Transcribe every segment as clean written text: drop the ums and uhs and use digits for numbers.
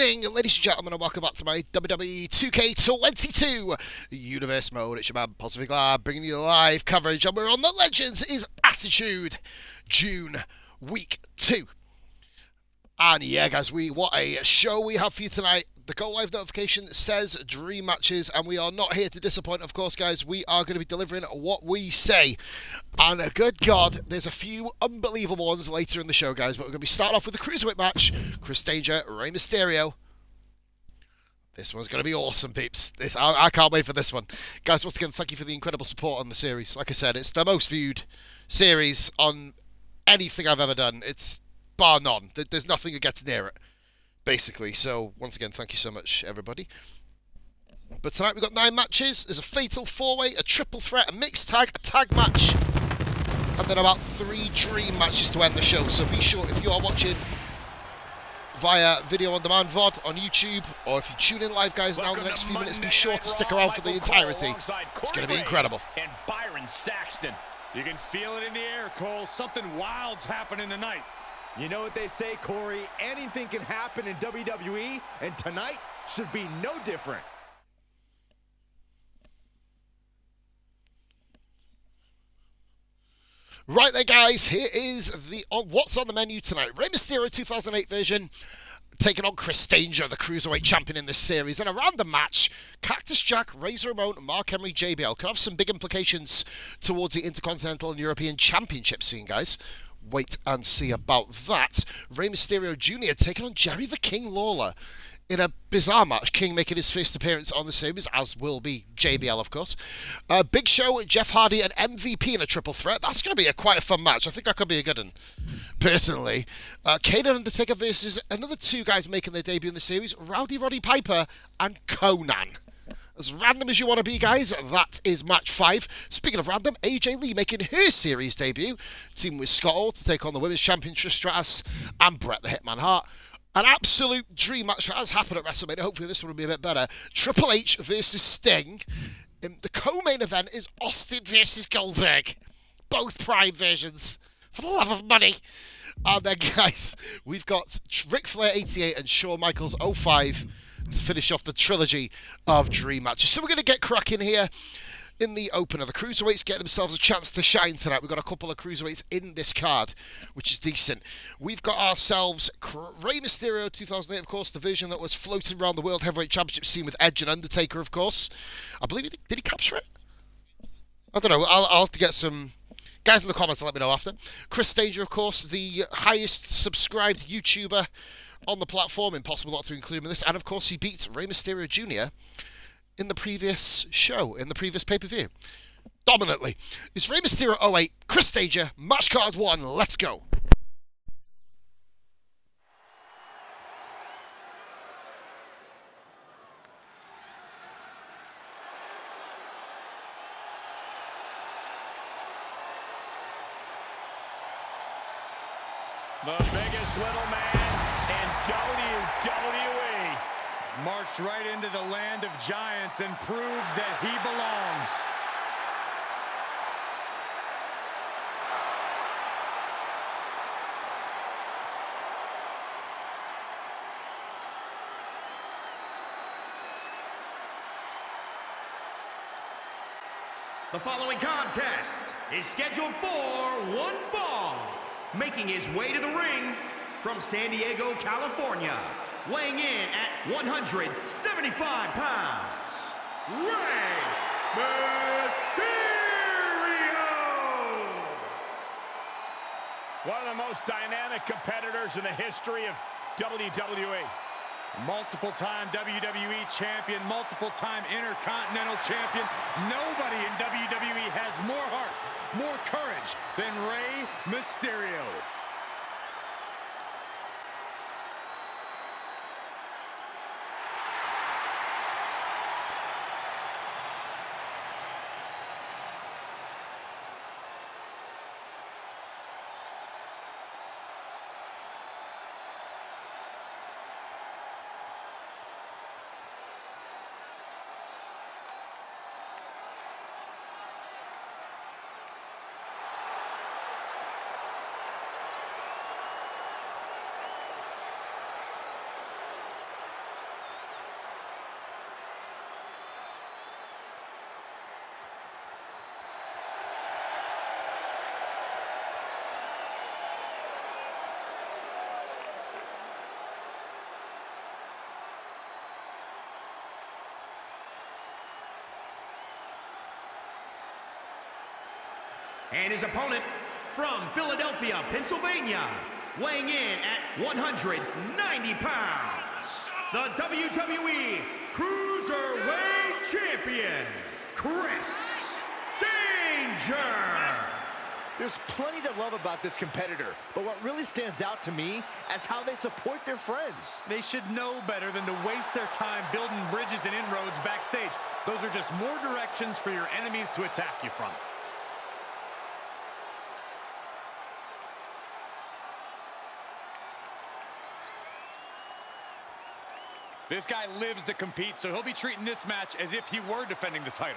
evening, ladies and gentlemen, and welcome back to my Wwe 2K22 Universe Mode. It's your man, Positive Glad, bringing you live coverage, and we're on the Legends is Attitude June Week 2. And yeah, guys, what a show we have for you tonight. The Go Live notification says dream matches, and we are not here to disappoint, of course, guys. We are going to be delivering what we say. And good God, there's a few unbelievable ones later in the show, guys. But we're going to be starting off with the Cruiserweight match. Chris Danger, Rey Mysterio. This one's going to be awesome, peeps. I can't wait for this one. Guys, once again, thank you for the incredible support on the series. Like I said, it's the most viewed series on anything I've ever done. It's bar none. There's nothing that gets near it, basically. So, once again, thank you so much, everybody. But tonight we've got 9 matches. There's a fatal 4-way, a triple threat, a mixed tag, a tag match, and then about 3 dream matches to end the show. So be sure, if you are watching via video on demand VOD on YouTube, or if you tune in live, guys, now in the next few minutes, be sure to stick around for the entirety. It's going to be incredible. And Byron Saxton. You can feel it in the air, Cole. Something wild's happening tonight. You know what they say, Corey? Anything can happen in WWE, and tonight should be no different. Right there, guys, here is what's on the menu tonight. Rey Mysterio 2008 version taking on Chris Danger, the Cruiserweight champion in this series. And around the match, Cactus Jack, Razor Ramon, Mark Henry, JBL could have some big implications towards the Intercontinental and European Championship scene, guys. Wait and see about that. Rey Mysterio Jr. taking on Jerry the King Lawler in a bizarre match. King making his first appearance on the series, as will be JBL, of course. Big Show, Jeff Hardy, and MVP in a triple threat. That's going to be quite a fun match. I think that could be a good one, personally. Kane and Undertaker versus another 2 guys making their debut in the series, Rowdy Roddy Piper and Conan. As random as you want to be, guys, that is match 5. Speaking of random, AJ Lee making her series debut, teaming with Scott Hall to take on the Women's Champion Trish Stratus and Bret the Hitman Hart. An absolute dream match that has happened at WrestleMania. Hopefully this one will be a bit better. Triple H versus Sting. The co-main event is Austin versus Goldberg. Both Prime versions. For the love of money. And then, guys, we've got Ric Flair 88 and Shawn Michaels 05 to finish off the trilogy of dream matches. So we're going to get cracking here in the opener. The Cruiserweights getting themselves a chance to shine tonight. We've got a couple of Cruiserweights in this card, which is decent. We've got ourselves Rey Mysterio 2008, of course, the version that was floating around the World Heavyweight Championship scene with Edge and Undertaker, of course. I believe did he capture it? I don't know. I'll have to get some guys in the comments to let me know after. Chris Danger, of course, the highest subscribed YouTuber on the platform. Impossible not to include him in this. And, of course, he beat Rey Mysterio Jr. in the previous show, in the previous pay-per-view. Dominantly. It's Rey Mysterio 08, Chris Danger, match card 1, let's go. The biggest little man in WWE marched right into the land of giants and proved that he belongs. The following contest is scheduled for one fall. Making his way to the ring from San Diego, California, weighing in at 175 pounds, Rey Mysterio! One of the most dynamic competitors in the history of WWE. Multiple-time WWE champion, multiple-time Intercontinental champion. Nobody in WWE has more heart, more courage than Rey Mysterio. And his opponent from Philadelphia, Pennsylvania, weighing in at 190 pounds, the WWE Cruiserweight Champion, Chris Danger. There's plenty to love about this competitor, but what really stands out to me is how they support their friends. They should know better than to waste their time building bridges and inroads backstage. Those are just more directions for your enemies to attack you from. This guy lives to compete, so he'll be treating this match as if he were defending the title.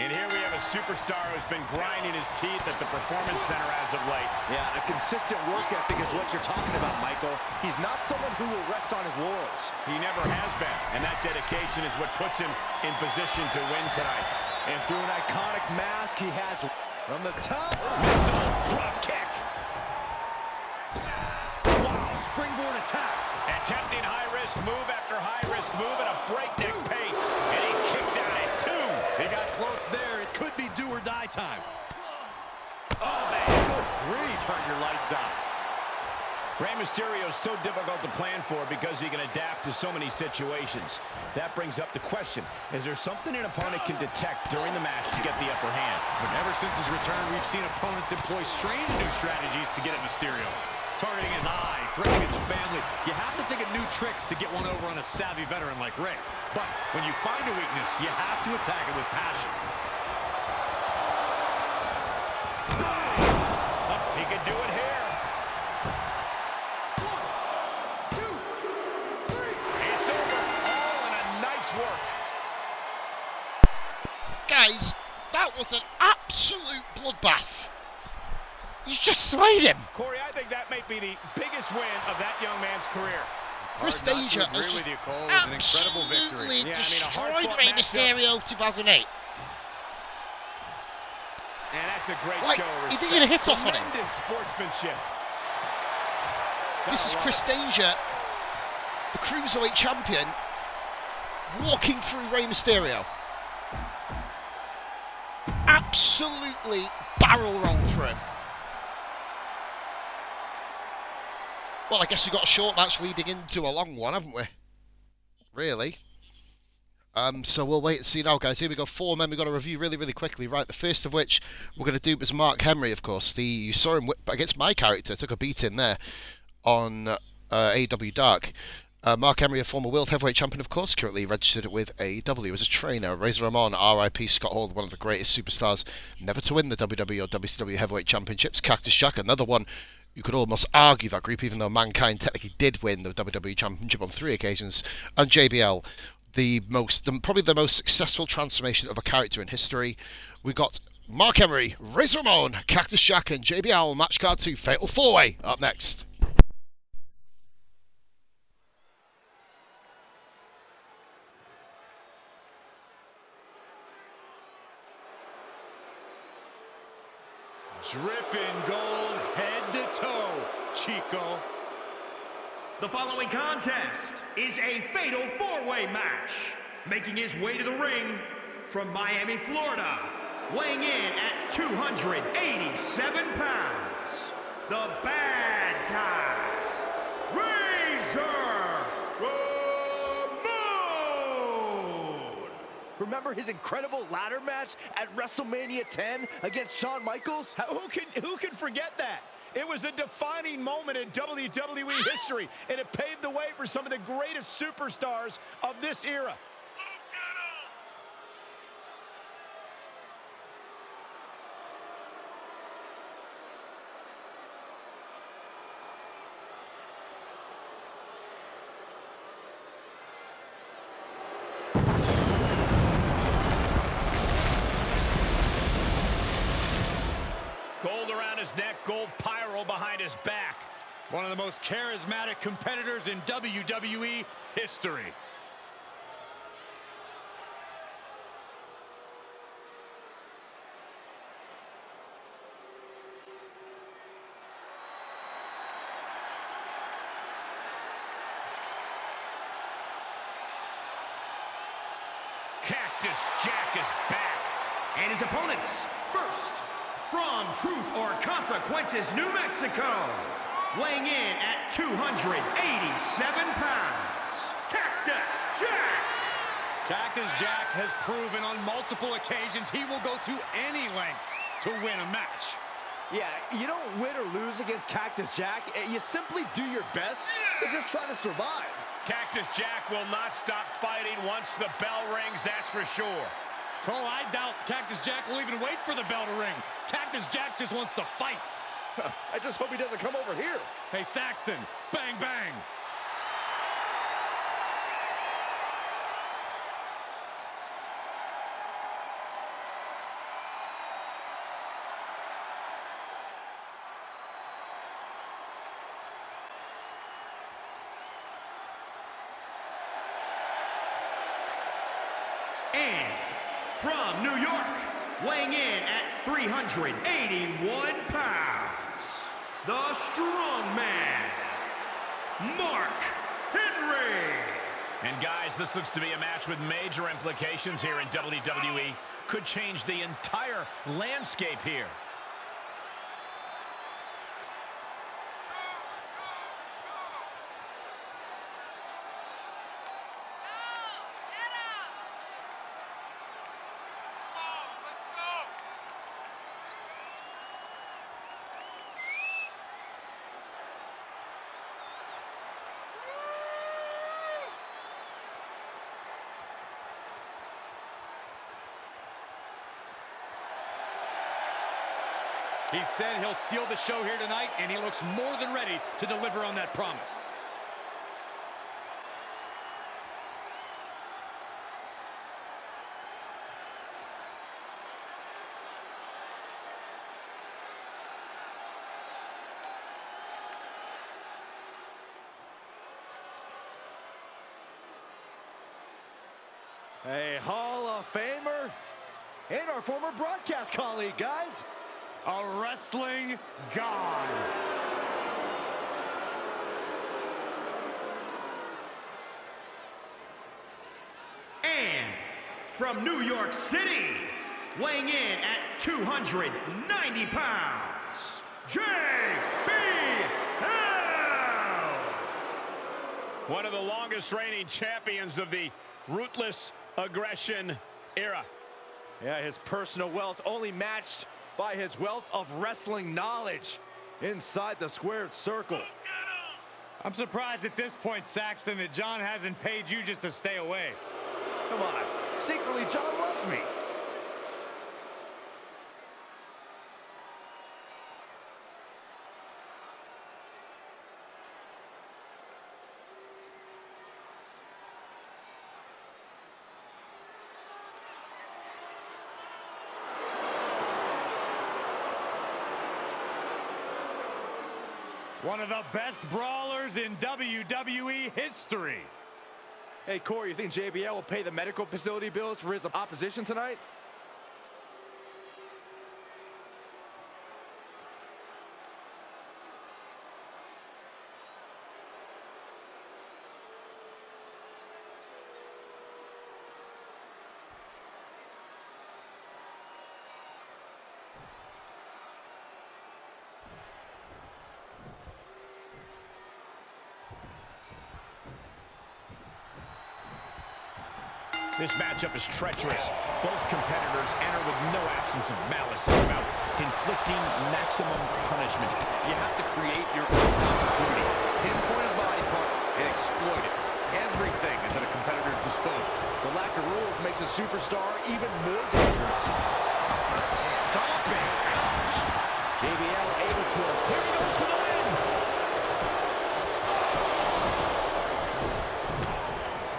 And here we have a superstar who's been grinding his teeth at the Performance Center as of late. Yeah, a consistent work ethic is what you're talking about, Michael. He's not someone who will rest on his laurels. He never has been, and that dedication is what puts him in position to win tonight. And through an iconic mask, he has from the top. Missile drop kick. Wow, springboard attack. Attempting high-risk move after high-risk move at a breakneck pace. And he kicks out at 2. He got close there. It could be do or die time. Oh, man. Good grief. Turn your lights out. Rey Mysterio is so difficult to plan for because he can adapt to so many situations. That brings up the question, is there something an opponent can detect during the match to get the upper hand? But ever since his return, we've seen opponents employ strange new strategies to get at Mysterio. Targeting his eye, threatening his family. You have to think of new tricks to get one over on a savvy veteran like Rey. But when you find a weakness, you have to attack it with passion. Oh, he could do it here. 1, 2, 3. It's over. All in a nice work. Guys, that was an absolute bloodbath. He's just slayed him. Corey, I think that may be the biggest win of that young man's career. Chris Danger has just absolutely destroyed Rey Mysterio 2008. And that's a great Like, show. he didn't get a hit off on him. Tremendous sportsmanship. This is Chris Danger, the Cruiserweight Champion, walking through Rey Mysterio. Absolutely barrel rolled through him. Well, I guess we've got a short match leading into a long one, haven't we? Really? So we'll wait and see now, guys. Here we go. 4 men we've got to review really, really quickly. Right, the first of which we're going to do is Mark Henry, of course. You saw him against my character. Took a beating there on AEW Dark. Mark Henry, a former World Heavyweight Champion, of course, currently registered with AEW as a trainer. Razor Ramon, RIP Scott Hall, one of the greatest superstars never to win the WWE or WCW Heavyweight Championships. Cactus Jack, another one. You could almost argue that group, even though Mankind technically did win the WWE Championship on 3 occasions. And JBL, probably the most successful transformation of a character in history. We got Mark Henry, Razor Ramon, Cactus Jack, and JBL. Match card 2, Fatal 4-Way. Up next. Dripping gold, head to toe, Chico. The following contest is a fatal 4-way match. Making his way to the ring from Miami, Florida, weighing in at 287 pounds, the bad guy, Razor Ramon. Remember his incredible ladder match at WrestleMania 10 against Shawn Michaels? Who can forget that? It was a defining moment in WWE history, and it paved the way for some of the greatest superstars of this era. around his neck, gold pyro behind his back. One of the most charismatic competitors in WWE history. Cactus Jack is back. And his opponents, first, from Truth or Consequences, New Mexico, weighing in at 287 pounds, Cactus Jack. Cactus Jack has proven on multiple occasions he will go to any lengths to win a match. Yeah, you don't win or lose against Cactus Jack. You simply do your best to just try to survive. Cactus Jack will not stop fighting once the bell rings, that's for sure. Cole, I doubt Cactus Jack will even wait for the bell to ring. Cactus Jack just wants to fight. I just hope he doesn't come over here. Hey, Saxton, bang, bang. And from New York, weighing in at 381 pounds, the strong man, Mark Henry. And guys, this looks to be a match with major implications here in WWE. Could change the entire landscape here. He said he'll steal the show here tonight, and he looks more than ready to deliver on that promise. A Hall of Famer and our former broadcast colleague, guys. A wrestling god. And from New York City, weighing in at 290 pounds, JBL. One of the longest reigning champions of the ruthless aggression era. Yeah, his personal wealth only matched by his wealth of wrestling knowledge inside the squared circle. I'm surprised at this point, Saxton, that John hasn't paid you just to stay away. Come on, secretly John loves me. One of the best brawlers in WWE history. Hey, Corey, you think JBL will pay the medical facility bills for his opposition tonight? This matchup is treacherous. Both competitors enter with no absence of malice. It's about inflicting maximum punishment. You have to create your own opportunity. Pinpoint a body part and exploit it. Everything is at a competitor's disposal. The lack of rules makes a superstar even more dangerous. Stomping. Ouch. JBL able to... Here he goes for the win.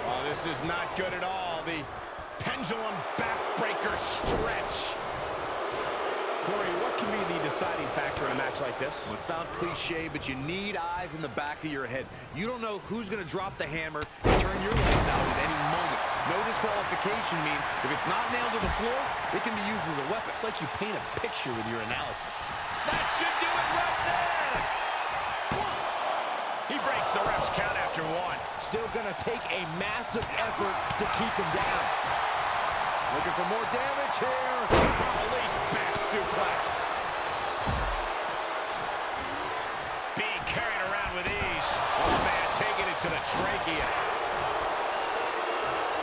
Oh, this is not good at all. The pendulum backbreaker stretch. Corey, what can be the deciding factor in a match like this? Well, it sounds cliche, but you need eyes in the back of your head. You don't know who's going to drop the hammer and turn your lights out at any moment. No disqualification means if it's not nailed to the floor, it can be used as a weapon. It's like you paint a picture with your analysis. That should do it right there. He breaks the ref's count after one. Still going to take a massive effort to keep him down. Looking for more damage here. Release back suplex. Being carried around with ease. Oh, man, taking it to the trachea.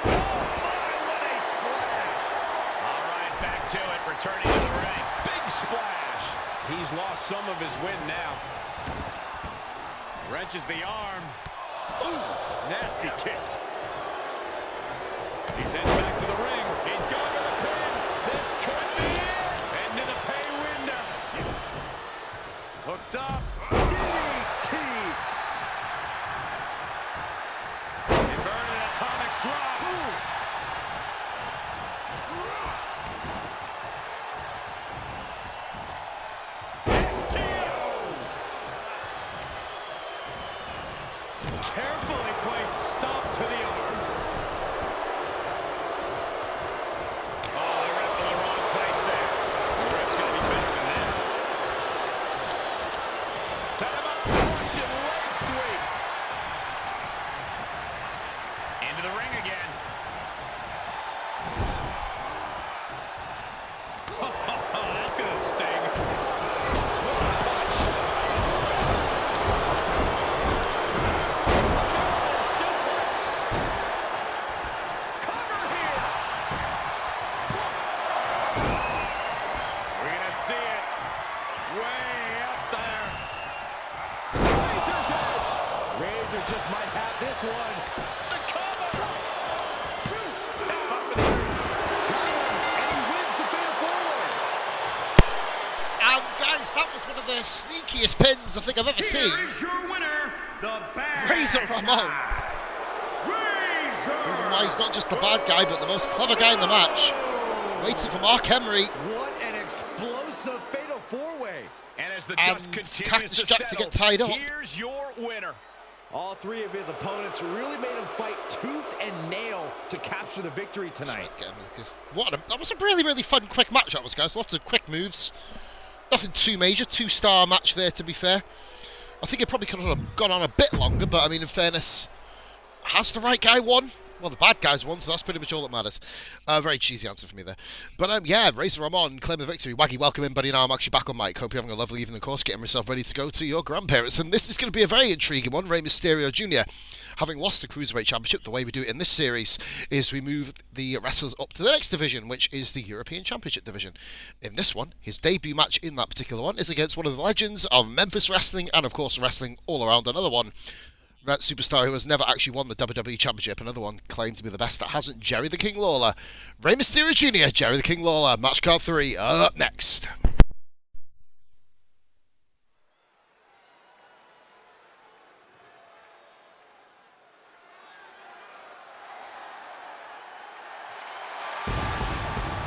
Oh, my, what a splash. All right, back to it, returning to the ring. Big splash. He's lost some of his wind now. Wrenches the arm. Ooh, nasty kick. He's heading back to the ring. He's going to the pin. This could be it. Into the pay window. Hooked up. DDT. Inverted atomic drop. Carefully placed stop to the arm. Oh, they were in the wrong place there. The ref's got to be better than that. Set him up. Russian leg sweep. Into the ring again. Oh, that's going to sting. What a punch. German suplex. Cover here. We're going to see it way up there. Razor's edge. Razor just might have this one. The cover. Set him up for the Got him, and he wins the Fatal 4-Way. And guys, that was one of the sneakiest pins I think I've ever seen. Here is your winner, the bad Razor Ramon. guy, Razor. Proving why he's not just a bad guy, but the most clever guy in the match. Waiting for Mark Henry. What an explosive Fatal 4-Way. And as the And dust continues Cactus to Jack to settle, get tied up. here's your winner. All three of his opponents really made him fight tooth and nail to capture the victory tonight. That was a really, really fun, quick match, that was, guys. Lots of quick moves. Nothing too major. 2-star match there, to be fair. I think it probably could have gone on a bit longer, but, I mean, in fairness, has the right guy won? Well, the bad guys won, so that's pretty much all that matters. Very cheesy answer for me there. But, yeah, Razor Ramon claim the victory. Waggy, welcome in, buddy. Now I'm actually back on mic. Hope you're having a lovely evening, of course, getting yourself ready to go to your grandparents. And this is going to be a very intriguing one. Rey Mysterio Jr., having lost the Cruiserweight Championship, the way we do it in this series is we move the wrestlers up to the next division, which is the European Championship division. In this one, his debut match in that particular one is against one of the legends of Memphis wrestling and, of course, wrestling all around. Another one, that superstar who has never actually won the WWE Championship. Another one claimed to be the best that hasn't, Jerry the King Lawler. Rey Mysterio Jr., Jerry the King Lawler. Match card 3 up next.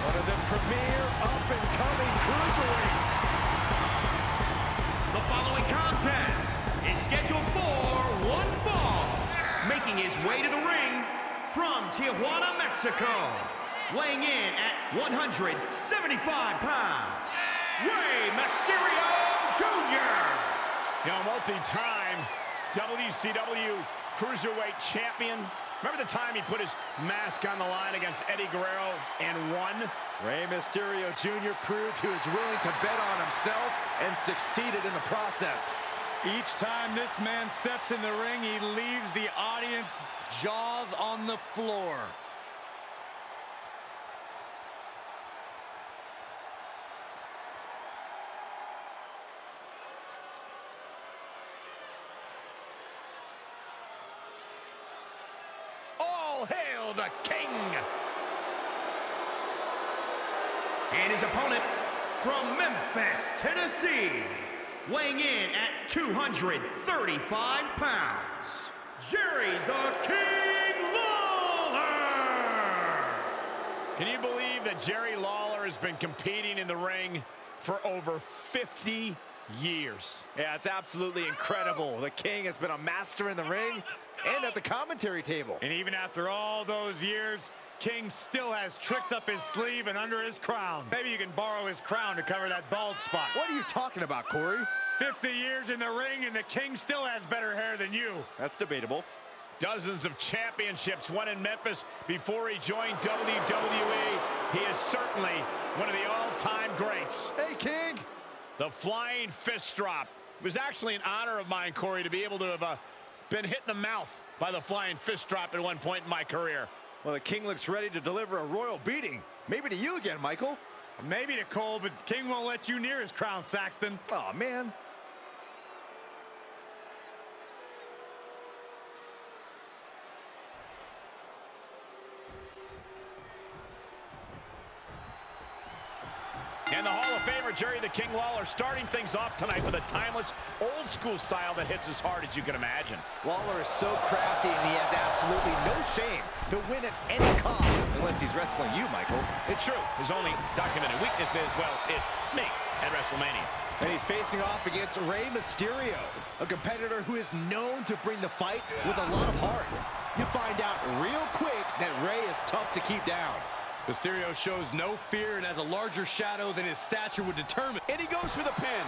One of the premier up-and-coming cruiserweights. The following contest is scheduled for one fall. Making his way to the ring from Tijuana, Mexico. Weighing in at 175 pounds, Rey Mysterio Jr. You know, multi-time WCW Cruiserweight Champion. Remember the time he put his mask on the line against Eddie Guerrero and won? Rey Mysterio Jr. proved he was willing to bet on himself and succeeded in the process. Each time this man steps in the ring, he leaves the audience jaws on the floor. All hail the king! And his opponent from Memphis, Tennessee, weighing in at 235 pounds, Jerry the King Lawler! Can you believe that Jerry Lawler has been competing in the ring for over 50 years. Yeah, it's absolutely incredible. The King has been a master in the ring and at the commentary table. And even after all those years, King still has tricks up his sleeve and under his crown. Maybe you can borrow his crown to cover that bald spot. What are you talking about, Corey? 50 years in the ring and the King still has better hair than you. That's debatable. Dozens of championships won in Memphis before he joined WWE. He is certainly one of the all-time greats. Hey, King! The flying fist drop. It was actually an honor of mine, Corey, to be able to have been hit in the mouth by the flying fist drop at one point in my career. Well, the King looks ready to deliver a royal beating. Maybe to you again, Michael. Maybe to Cole, but King won't let you near his crown, Saxton. Oh, man. And the Hall of Famer, Jerry the King Lawler, starting things off tonight with a timeless, old-school style that hits as hard as you can imagine. Lawler is so crafty, and he has absolutely no shame. He'll win at any cost, unless he's wrestling you, Michael. It's true. His only documented weakness is, well, it's me at WrestleMania. And he's facing off against Rey Mysterio, a competitor who is known to bring the fight with a lot of heart. You find out real quick that Rey is tough to keep down. Mysterio shows no fear and has a larger shadow than his stature would determine. And he goes for the pin.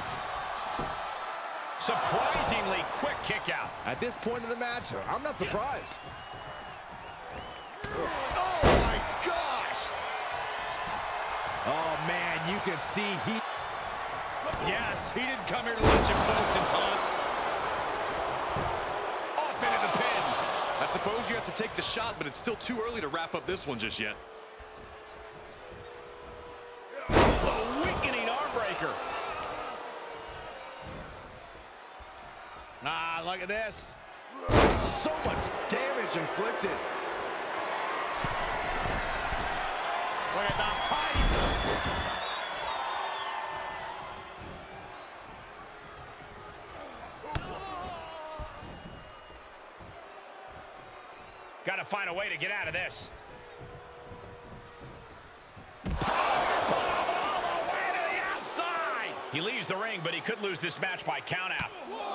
Surprisingly quick kick out. At this point in the match, I'm not surprised. Oh, my gosh! Oh, man, you can see he... Yes, he didn't come here to let you boast and taunt. Off into the pin. I suppose you have to take the shot, but it's still too early to wrap up this one just yet. The weakening arm breaker. Ah, look at this. So much damage inflicted. Look at the height. Got to find a way to get out of this. He leaves the ring, but he could lose this match by countout. Uh-oh.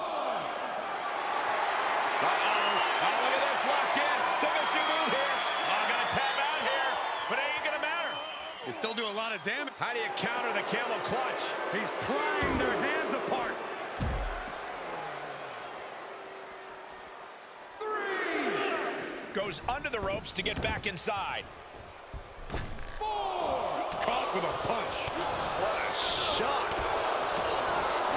Oh, look at this, locked in. Submission move here. Oh, gonna tap out here, but it ain't gonna matter. He's still doing a lot of damage. How do you counter the camel clutch? He's prying their hands apart. 3. Goes under the ropes to get back inside. 4. Caught with a punch. What a shot.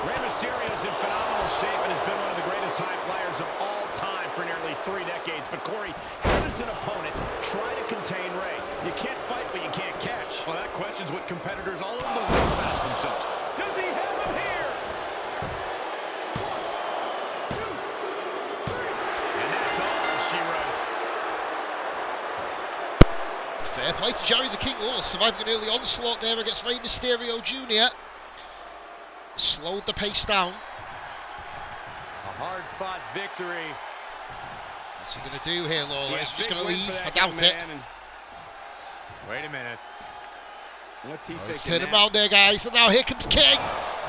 Rey Mysterio's in phenomenal shape and has been one of the greatest high flyers of all time for nearly 3 decades. But Corey, how does an opponent try to contain Rey? You can't fight, but you can't catch. Well, that question's what competitors all over the world ask themselves. Does he have him here? 1, 2, 3. And that's all she wrote. Fair play to Jerry the King Lawler, surviving an early onslaught there against Rey Mysterio Jr. Slowed the pace down. A hard-fought victory. What's he going to do here, Lawler? Is he just going to leave? I that doubt it. Wait a minute. What's he He's thinking turning now? around there, guys. And now here comes King.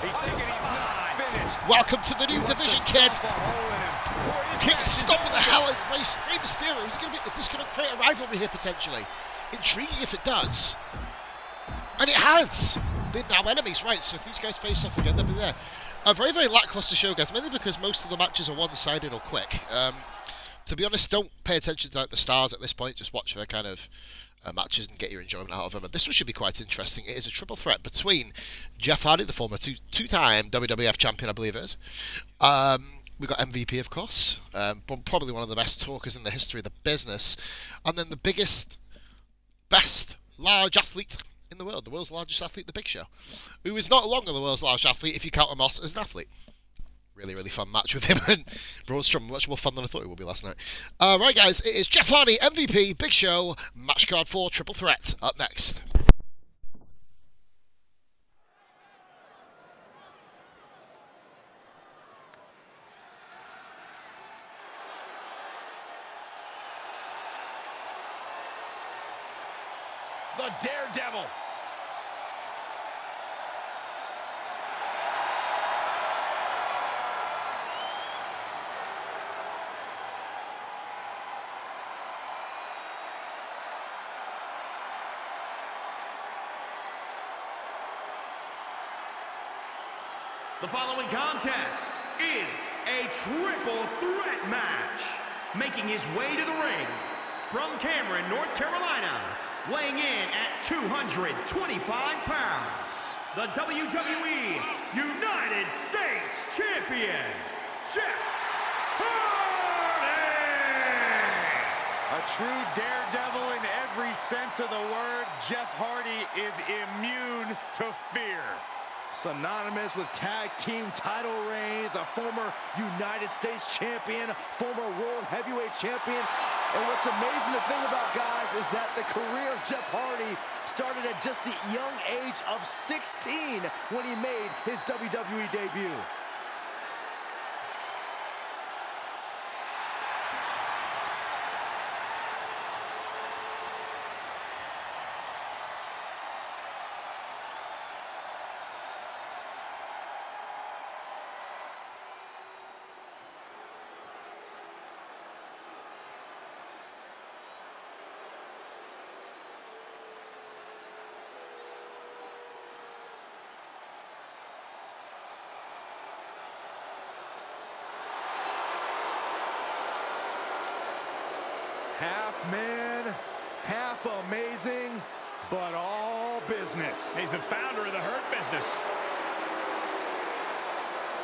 He's thinking he's not finished. Welcome to the new division, kid. Stomp a hole in him. King is stomping the hell out of Rey Mysterio. Is this going to create a rivalry here, potentially? Intriguing if it does. And it has. They're now enemies, right? So if these guys face off again, they'll be there. A very, very lackluster show, guys, mainly because most of the matches are one-sided or quick. To be honest, don't pay attention to the stars at this point. Just watch their kind of matches and get your enjoyment out of them. And this one should be quite interesting. It is a triple threat between Jeff Hardy, the former two-time WWF champion, I believe it is. We've got MVP, of course, probably one of the best talkers in the history of the business. And then the biggest, best, large athlete in the world's largest athlete, The Big Show, who is no longer the world's largest athlete if you count Moss as an athlete. Really, really fun match with him and Braun Strowman. Much more fun than I thought it would be last night. Right, guys, it is Jeff Hardy, MVP, Big Show, match card 4, triple threat, up next. The Daredevil. The following contest is a triple threat match. Making his way to the ring from Cameron, North Carolina, weighing in at 225 pounds, the WWE United States Champion, Jeff Hardy! A true daredevil in every sense of the word, Jeff Hardy is immune to fear. Synonymous with tag team title reigns, a former United States champion, former World Heavyweight champion. And what's amazing to think about, guys, is that the career of Jeff Hardy started at just the young age of 16 when he made his WWE debut. Half man, half amazing, but all business. He's the founder of the Hurt Business.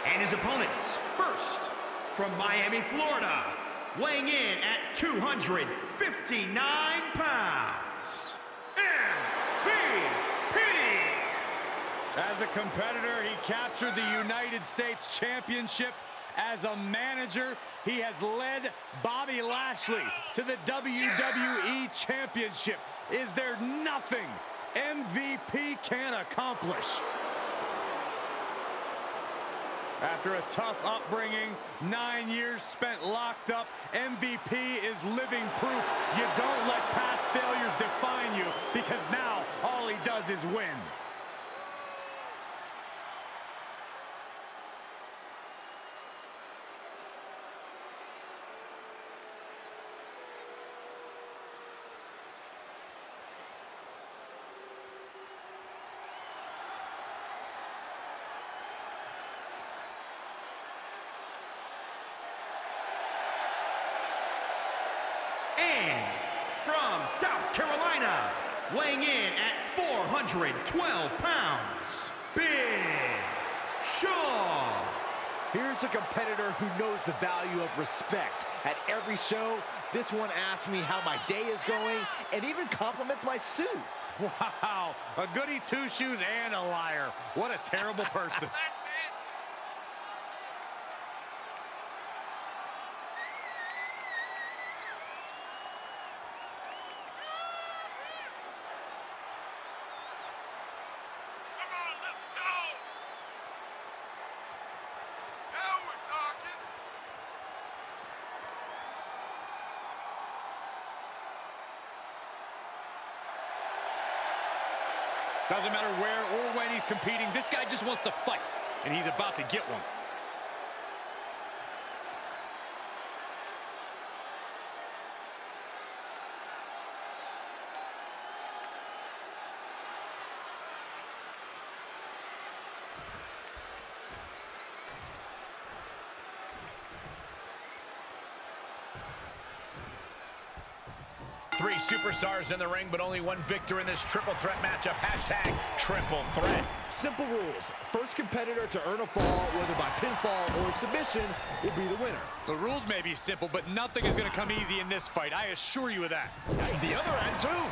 And his opponents, first, from Miami, Florida, weighing in at 259 pounds, MVP! As a competitor, he captured the United States Championship. As a manager, he has led Bobby Lashley to the WWE Championship. Is there nothing MVP can accomplish? After a tough upbringing, 9 years spent locked up, MVP is living proof you don't let past failures define you, because now all he does is win. And from South Carolina, weighing in at 412 pounds, Big Sean. Here's a competitor who knows the value of respect. At every show, this one asks me how my day is going and even compliments my suit. Wow, a goody two-shoes and a liar. What a terrible person. Doesn't matter where or when he's competing, this guy just wants to fight, and he's about to get one. Three superstars in the ring, but only one victor in this triple threat matchup. Hashtag triple threat. Simple rules. First competitor to earn a fall, whether by pinfall or submission, will be the winner. The rules may be simple, but nothing is going to come easy in this fight. I assure you of that. The other end, too.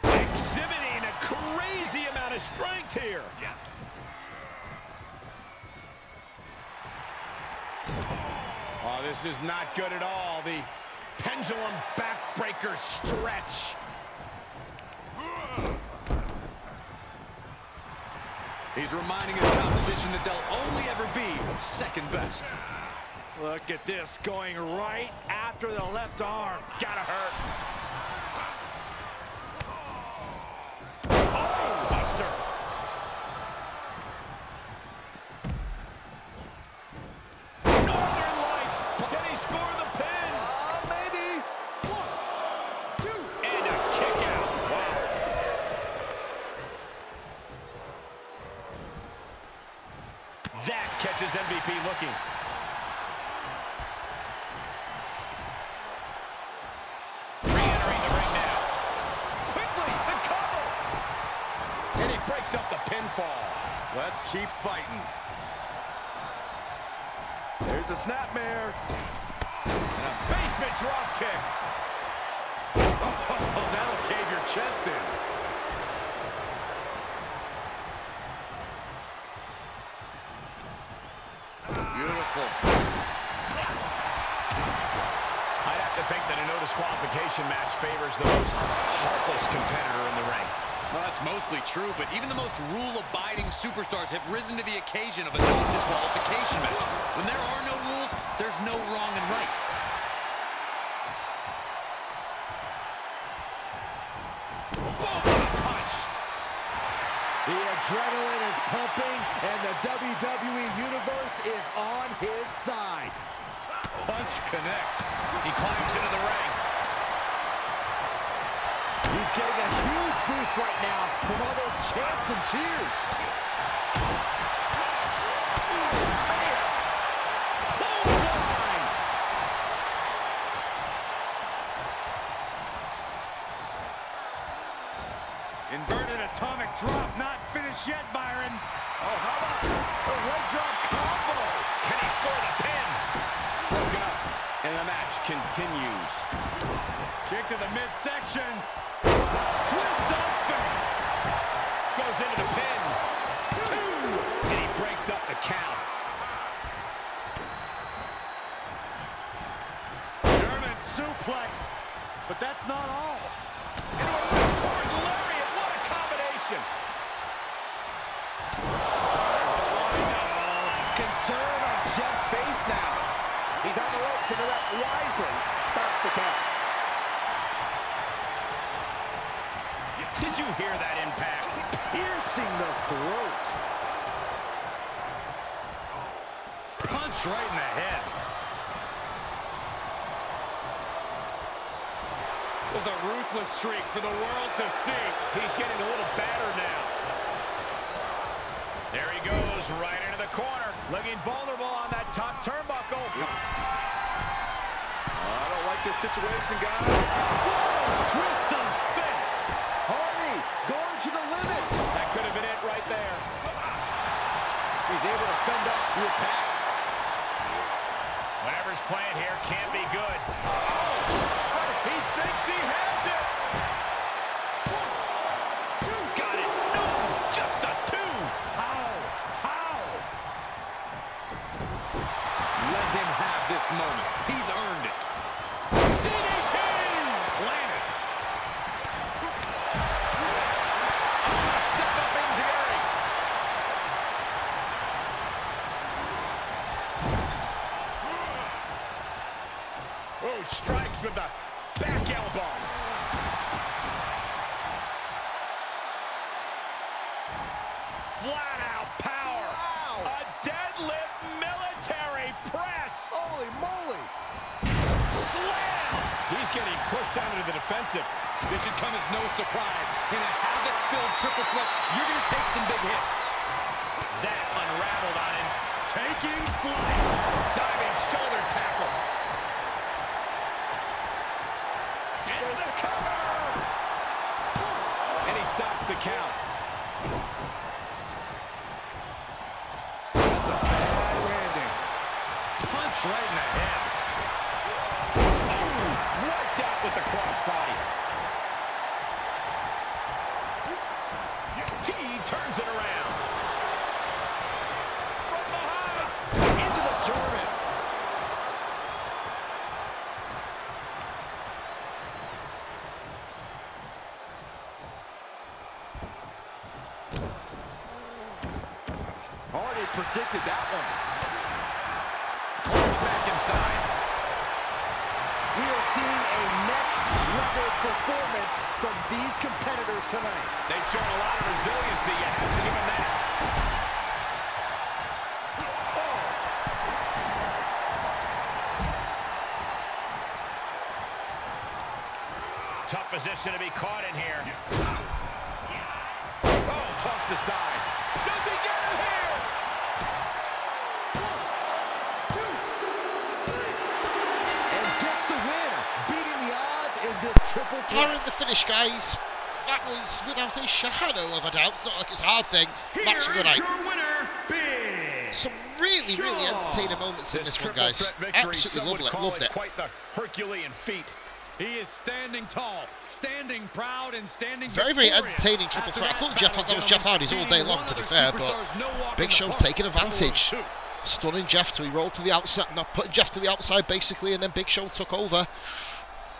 Exhibiting a crazy amount of strength here. Oh, this is not good at all. The pendulum backbreaker stretch. He's reminding his competition that they'll only ever be second best. Look at this, going right after the left arm. Gotta hurt. Oh, buster. Northern Lights. Can he score the pin? Maybe. 1, 2. And a kick MVP looking. Re-entering the ring now. Quickly, the cover! And he breaks up the pinfall. Let's keep fighting. There's a snapmare. And a basement drop kick. Oh, that'll cave your chest in. Beautiful. I'd have to think that a no disqualification match favors the most heartless competitor in the ring. Well, that's mostly true, but even the most rule-abiding superstars have risen to the occasion of a no disqualification match. When there are no rules, there's no wrong and right. Boom, what a punch. The adrenaline is pumping, and the WWE Universe is on his side. Punch connects. He climbs into the ring. He's getting a huge boost right now from all those chants and cheers. Clothesline. Inverted atomic drop, not finished yet, Byron. Oh, how about a leg drop combo? Can he score the pin? Broken up, and the match continues. Kick to the midsection. Twist of fate. Goes into the pin. 2. And he breaks up the count. German suplex. But that's not all. Into a ripcord lariat. What a combination. Concern on Jeff's face now. He's on the ropes, and the ref wisely stops the count. Did you hear that impact? Piercing the throat. Punch right in the head. It was a ruthless streak for the world to see. He's getting a little battered now. There he goes, right into the corner. Looking vulnerable on that top turnbuckle. I don't like this situation, guys. Whoa! Twist of fate. Hardy going to the limit. That could have been it right there. He's able to fend off the attack. Whatever's playing here can't be good. He thinks he has it. 1, 2, got it. No, just a 2. How? Let him have this moment. He's earned it. DDT! Planted. Step up Enziguri. Oh, strikes with the back elbow. Flat out power. Wow. A deadlift military press. Holy moly. Slam. He's getting pushed down into the defensive. This should come as no surprise. In a havoc-filled triple threat, you're going to take some big hits. That unraveled on him. Taking flight. Diving shoulder tackle. Into the cover. And he stops the count. That's a bad landing. Punch right in the head. Oh, wiped out with the crossbody. He turns it around. From behind. Into the German. Hardy predicted that one. Climbs back inside. We are seeing a next-level performance from these competitors tonight. They've shown a lot of resiliency. You have to give them that. Tough position to be caught in here. Oh, tossed aside. Does he get him here? Aaron, the finish, guys. That was without a shadow of a doubt. It's not like it's a hard thing. Match of the night. Some really, really entertaining moments in this one, guys. Absolutely loved it. Quite the Herculean feat. He is standing tall, standing proud, and standing very, very entertaining triple threat. I thought that was Jeff Hardy's all day long, to be fair, but Big Show taking advantage. Stunning Jeff, so he rolled to the outside, not putting Jeff to the outside, basically, and then Big Show took over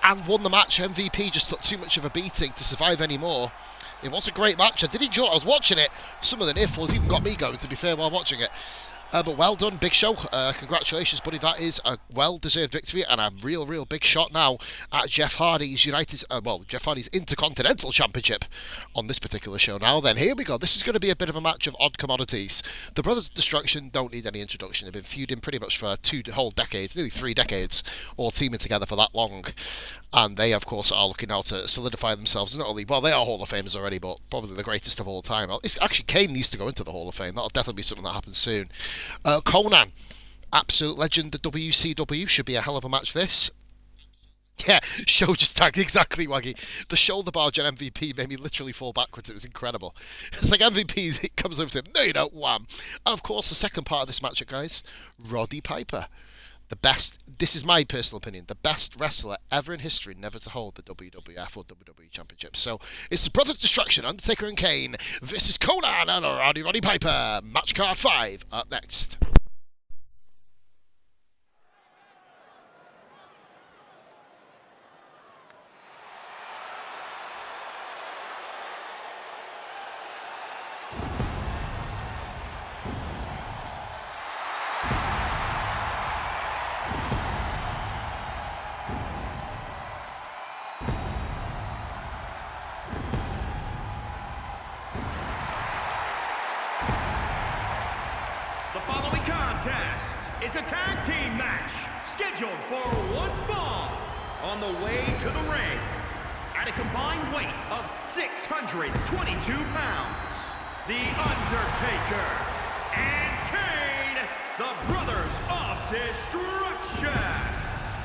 and won the match. MVP just took too much of a beating to survive anymore. It was a great match. I did enjoy it. I was watching it. Some of the near falls even got me going, to be fair, while watching it. But well done, Big Show. Congratulations, buddy. That is a well-deserved victory and a real, real big shot now at Jeff Hardy's Jeff Hardy's Intercontinental Championship on this particular show. Now then, here we go. This is going to be a bit of a match of odd commodities. The Brothers of Destruction don't need any introduction. They've been feuding pretty much for 2 whole decades, nearly 3 decades, all teaming together for that long. And they, of course, are looking now to solidify themselves. Not only, well, they are Hall of Famers already, but probably the greatest of all time. It's actually, Kane needs to go into the Hall of Fame. That'll definitely be something that happens soon. Conan, absolute legend. The WCW should be a hell of a match, this. Yeah, Show just tagged exactly, Waggy. The shoulder barge on MVP made me literally fall backwards. It was incredible. It's like MVP, it comes over to him. No, you don't, wham. And, of course, the second part of this matchup, guys, Roddy Piper. The best, this is my personal opinion, the best wrestler ever in history never to hold the WWF or WWE Championship. So it's the Brothers of Destruction, Undertaker and Kane versus Conan and Roddy Piper. Match card 5 up next. It's a tag team match scheduled for one fall on the way to the ring at a combined weight of 622 pounds. The Undertaker and Kane, the Brothers of Destruction.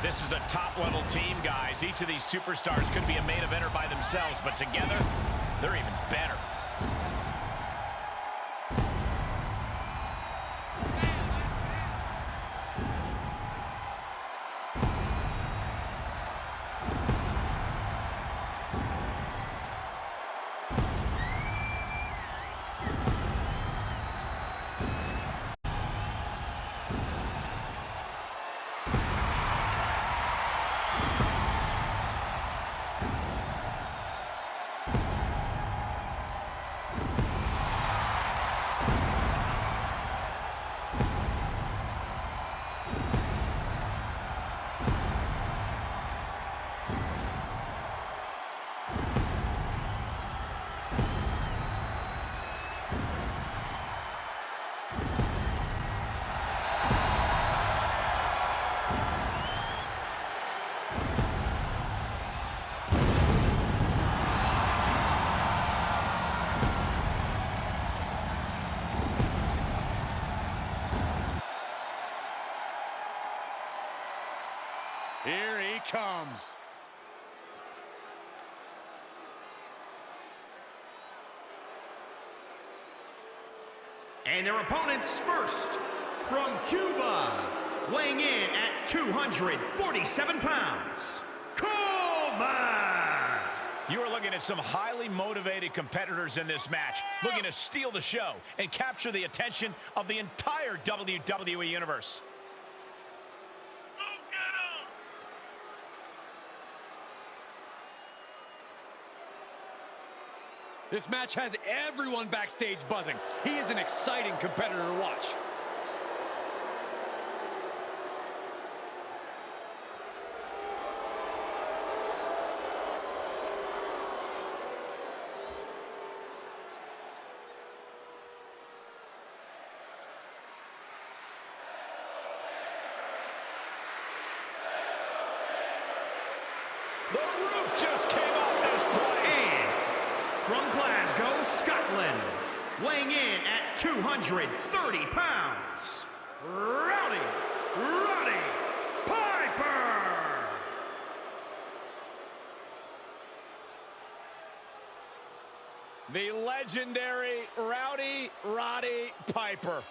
This is a top-level team, guys. Each of these superstars could be a main eventer by themselves, but together, they're even better. Here he comes. And their opponents first, from Cuba, weighing in at 247 pounds, Coleman. You are looking at some highly motivated competitors in this match, looking to steal the show and capture the attention of the entire WWE Universe. This match has everyone backstage buzzing. He is an exciting competitor to watch. The roof just came off this place. And from Glasgow, Scotland, weighing in at 230 pounds, Roddy Piper. The legendary Rowdy Roddy Piper.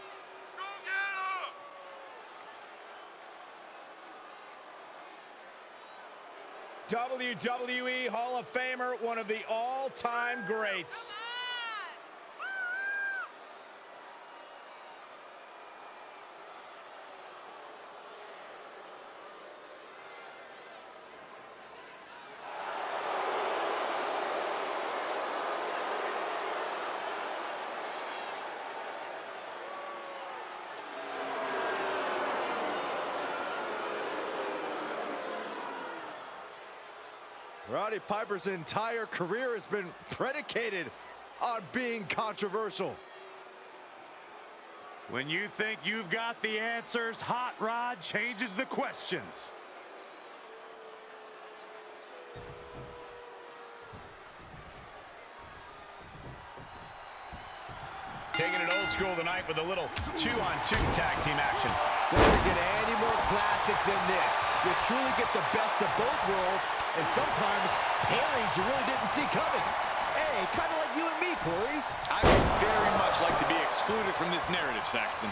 WWE Hall of Famer, one of the all-time greats. Roddy Piper's entire career has been predicated on being controversial. When you think you've got the answers, Hot Rod changes the questions. Taking it old school tonight with a little 2-on-2 tag team action. Doesn't get any more classic than this. You truly get the best of both worlds, and sometimes pairings you really didn't see coming. Hey, kind of like you and me, Corey. I would very much like to be excluded from this narrative, Saxton.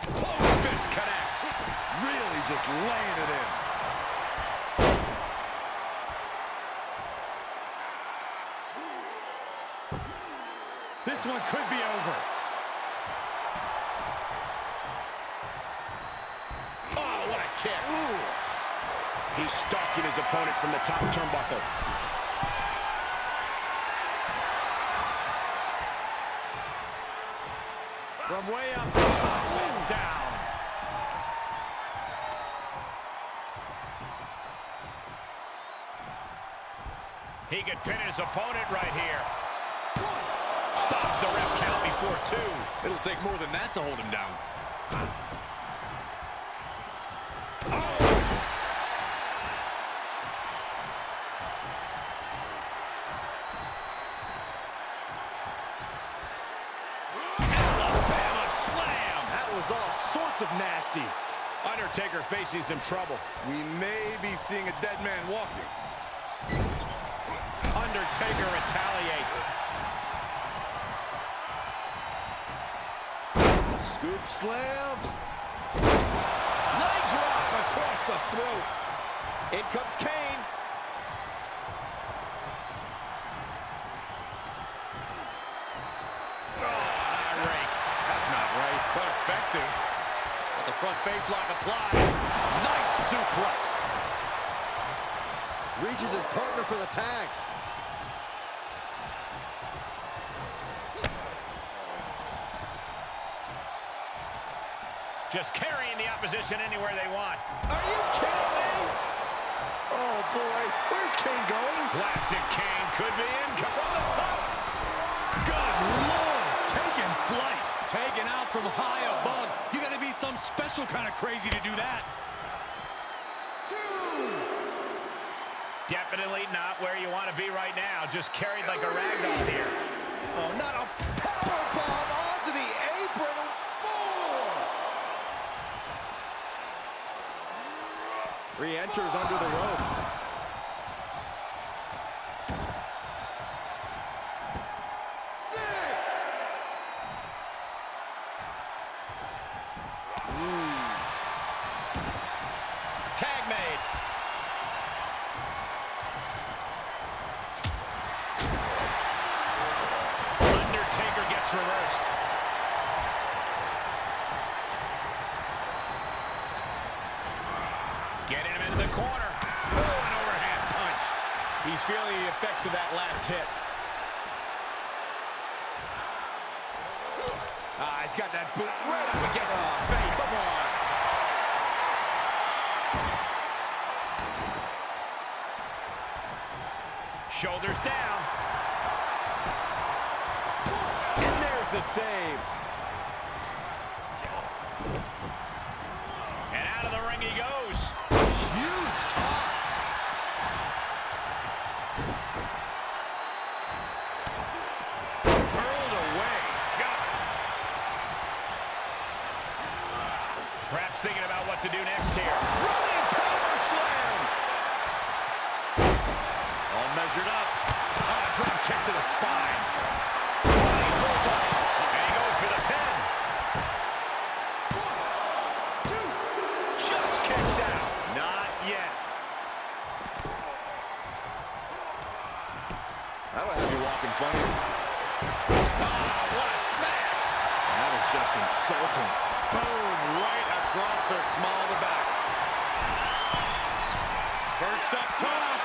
Close fist connects. Really just laying it in. This one could be over. Oh, what a kick. Ooh. He's stalking his opponent from the top turnbuckle. From way up the top and down. He could pin his opponent right here. Stops the ref count before 2. It'll take more than that to hold him down. Alabama slam. That was all sorts of nasty. Undertaker facing some trouble. We may be seeing a dead man walking. Undertaker retaliates. Scoop slam. Leg drop across the throat. In comes Kane. Eye rake. That's not right, but effective. Got the front face lock applied. Nice suplex. Reaches his partner for the tag. Just carrying the opposition anywhere they want. Are you kidding me? Oh, boy. Where's Kane going? Classic Kane could be in. Come on the top. Good Lord! Taking flight. Taken out from high above. You gotta be some special kind of crazy to do that. Definitely not where you want to be right now. Just carried like a ragdoll here. Oh, not a powerbomb onto the apron. 4. Re-enters under the ropes. Tag made. Undertaker gets reversed. Getting him into the corner. Oh, an overhand punch. He's feeling the effects of that last hit. He's got that boot right up against his face. Come on. Shoulders down. And there's the save. And out of the ring he goes. Huge toss. Hurled away. Got it. Perhaps thinking about what to do next here. Running power slam. All measured up. spine. Running bulldog. And he goes for the pin. 1, 2. Just kicks out. Not yet. That would have you walking funny. What a smash. That was just insulting. Boom, right across the small of the back. Perched up top.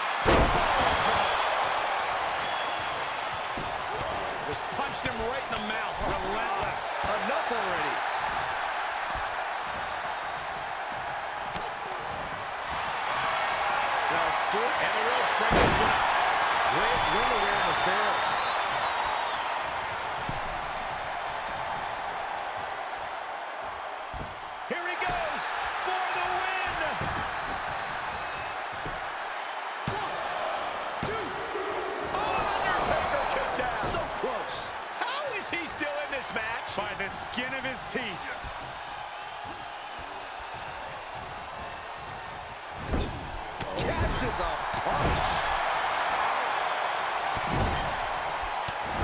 Just punched him right in the mouth. Relentless. Enough already. Now slip. And the rope break this one up. Great ring awareness there. Here he goes for the win. 1, 2. Oh, Undertaker kicked out. So close. How is he still in this match? By the skin of his teeth. Catches a punch.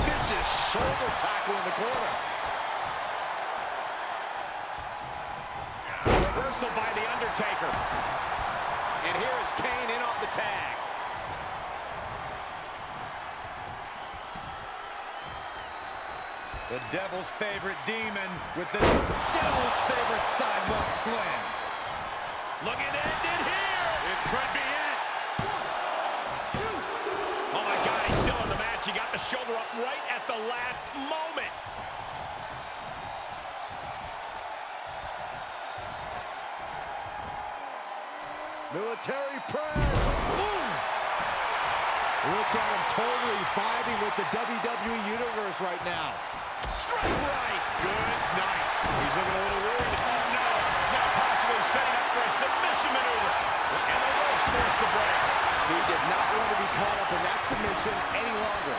Vicious shoulder tackle in the corner. Reversal by the Undertaker. And here is Kane in off the tag. The Devil's favorite demon with the Devil's favorite sidewalk slam. Looking to end it here. This could be it. 1, 2. Oh my God, he's still in the match. He got the shoulder up right at the last moment. Military press. Boom. Look at him totally vibing with the WWE Universe right now. Strike right. Good night. He's looking a little worried. Oh no. Now possibly setting up for a submission maneuver. And the ropes forced to break. He did not want to be caught up in that submission any longer.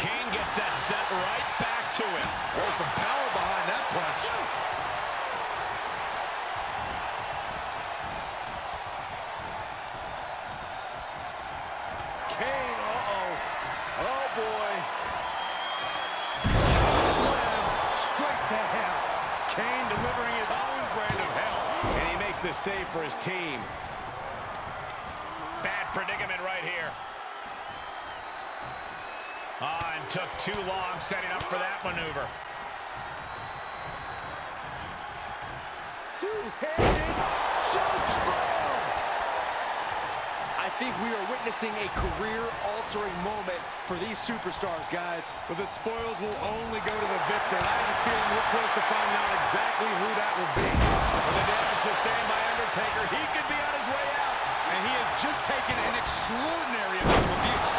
Kane gets that set right back to him. There's some power behind that punch. Kane, oh boy. Slam straight to hell. Kane delivering his own brand of hell. And he makes the save for his team. Bad predicament right here. Ah, and took too long setting up for that maneuver. Two-handed choke slam. I think we are witnessing a career-altering moment for these superstars, guys. But the spoils will only go to the victor. And I have a feeling we're close to finding out exactly who that will be. With the damage sustained by Undertaker, he could be on his way out. And he has just taken an extraordinary amount of abuse.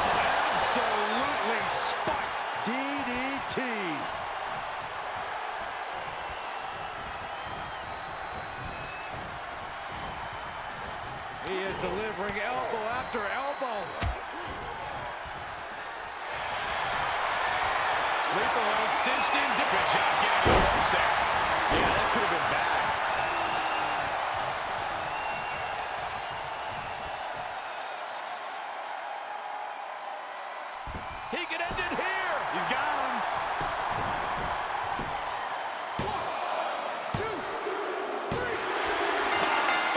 Absolutely spiked. DDT. He is delivering elbow after elbow. Sleeper hold cinched in. Good job getting the ropes there. Yeah, that could have been bad. He could end it here. He's got him. 1, 2, 3.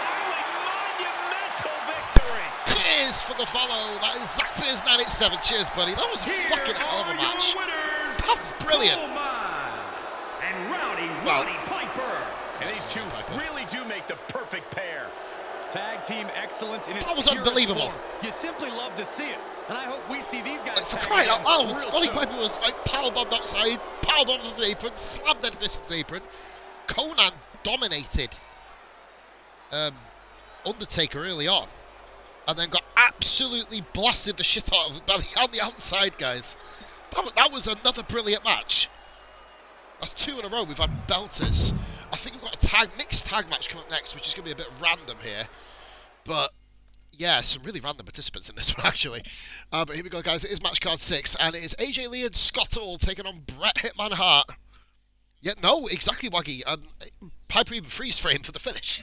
Finally, monumental victory. Cheers for the follow. That is Zach Pierce 987. Cheers, buddy. That was a fucking hell of a match. That was brilliant. And Rowdy Piper. And these two really do make the perfect pair. Tag team excellence in its That was purest unbelievable. form. You simply love to see it. And I hope we see these guys Like, for tag crying out together loud, real Roddy soon. Piper was like powerbombed outside, powerbombed to the apron, slammed that fist to the apron. Conan dominated Undertaker early on, and then got absolutely blasted the shit out of Belly on the outside, guys. That was another brilliant match. That's 2 in a row. We've had belters. I think we've got a mixed tag match coming up next, which is going to be a bit random here. But yeah, some really random participants in this one, actually. But here we go, guys. It is match card 6, and it is AJ Lee and Scott Hall taking on Bret Hitman Hart. Yeah, no, exactly, Waggy. Piper even freeze frame for the finish.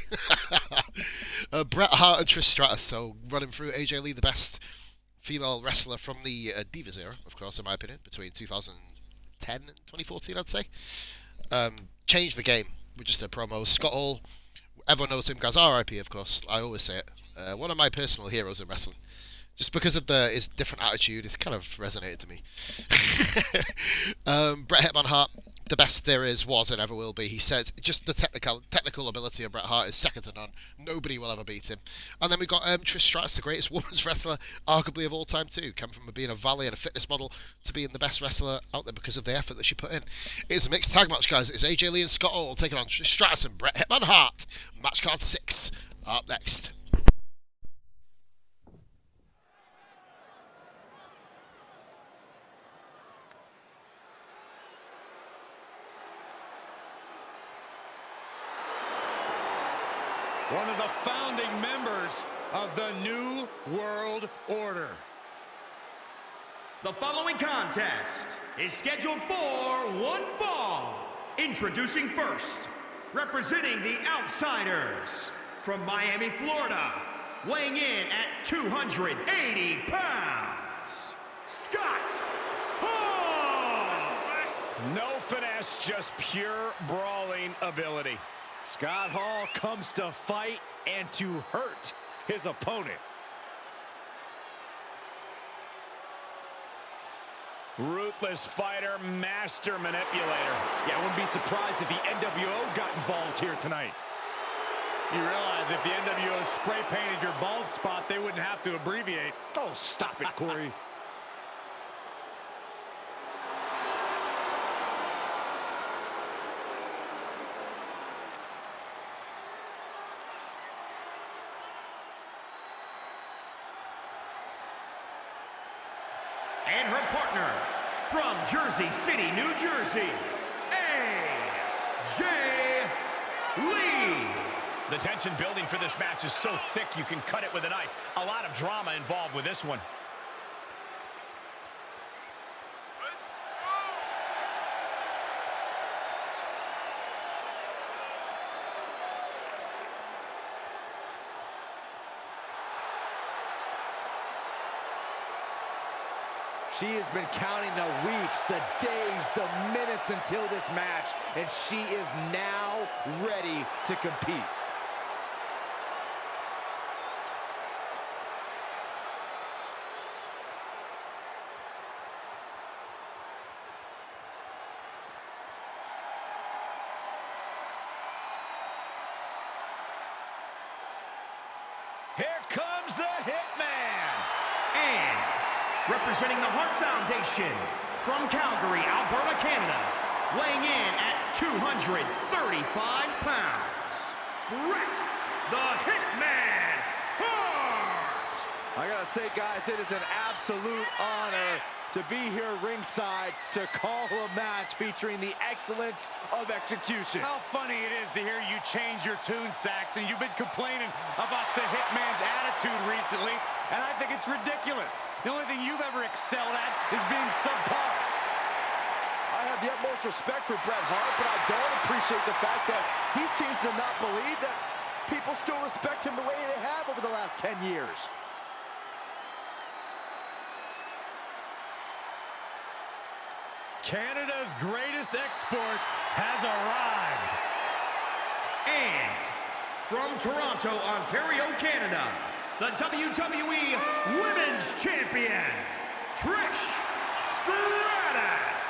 Bret Hart and Trish Stratus, so running through AJ Lee, the best female wrestler from the Divas era, of course, in my opinion, between 2010 and 2014, I'd say. Changed the game with just her promos. Scott Hall, everyone knows him as RIP, of course. I always say it. One of my personal heroes in wrestling. Just because of his different attitude, it's kind of resonated to me. Bret Hitman Hart, the best there is, was, and ever will be. He says just the technical ability of Bret Hart is second to none. Nobody will ever beat him. And then we got Trish Stratus, the greatest women's wrestler, arguably of all time too. Came from being a valet and a fitness model to being the best wrestler out there because of the effort that she put in. It's a mixed tag match, guys. It's AJ Lee and Scott Hall taking on Trish Stratus and Bret Hitman Hart. Match card 6 up next. One of the founding members of the New World Order. The following contest is scheduled for one fall. Introducing first, representing the Outsiders from Miami, Florida, weighing in at 280 pounds, Scott Hall. No finesse, just pure brawling ability. Scott Hall comes to fight and to hurt his opponent. Ruthless fighter, master manipulator. Yeah, I wouldn't be surprised if the NWO got involved here tonight. You realize if the NWO spray painted your bald spot, they wouldn't have to abbreviate. Oh, stop it, Corey. And her partner, from Jersey City, New Jersey, AJ Lee. The tension building for this match is so thick you can cut it with a knife. A lot of drama involved with this one. She has been counting the weeks, the days, the minutes until this match, and she is now ready to compete. Here comes the Hitman. And representing the Hart Foundation from Calgary, Alberta, Canada, weighing in at 235 pounds, Bret the Hitman Hart. I gotta say, guys, it is an absolute honor to be here ringside to call a match featuring the excellence of execution. How funny it is to hear you change your tune, Saxton. You've been complaining about the Hitman's attitude recently, and I think it's ridiculous. The only thing you've ever excelled at is being subpar. I have the utmost respect for Bret Hart, but I don't appreciate the fact that he seems to not believe that people still respect him the way they have over the last 10 years. Canada's greatest export has arrived. And from Toronto, Ontario, Canada, the WWE Women's Champion, Trish Stratus.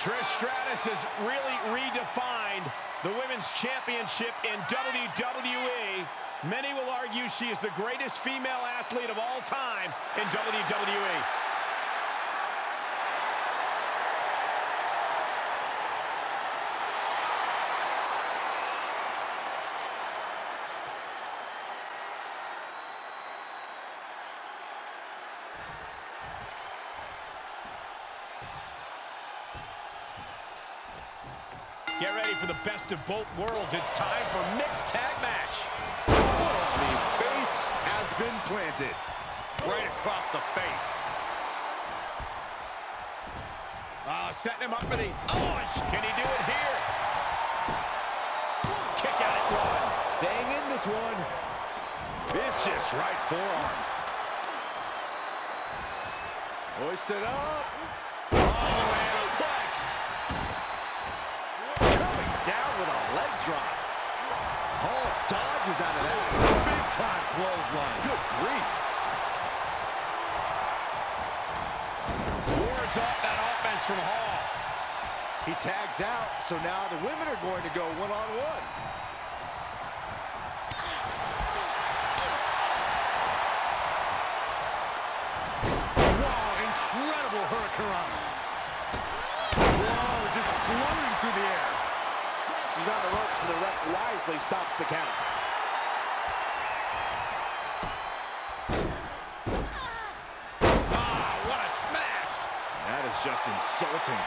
Trish Stratus has really redefined the Women's Championship in WWE. Many will argue she is the greatest female athlete of all time in WWE. Get ready for the best of both worlds. It's time for mixed tag match. The face has been planted. Right across the face. Setting him up for the... Oh, can he do it here? Kick out at one. Staying in this one. Vicious right forearm. Hoisted up. Oh, suplex. Coming down with a leg drop. Hall dodges out of that. Big time clothesline. Good grief. Wards off that offense from Hall. He tags out, so now the women are going to go one-on-one. Incredible hurricane. Whoa, just floating through the air. She's on the ropes, and the ref wisely stops the count. Ah, what a smash. That is just insulting.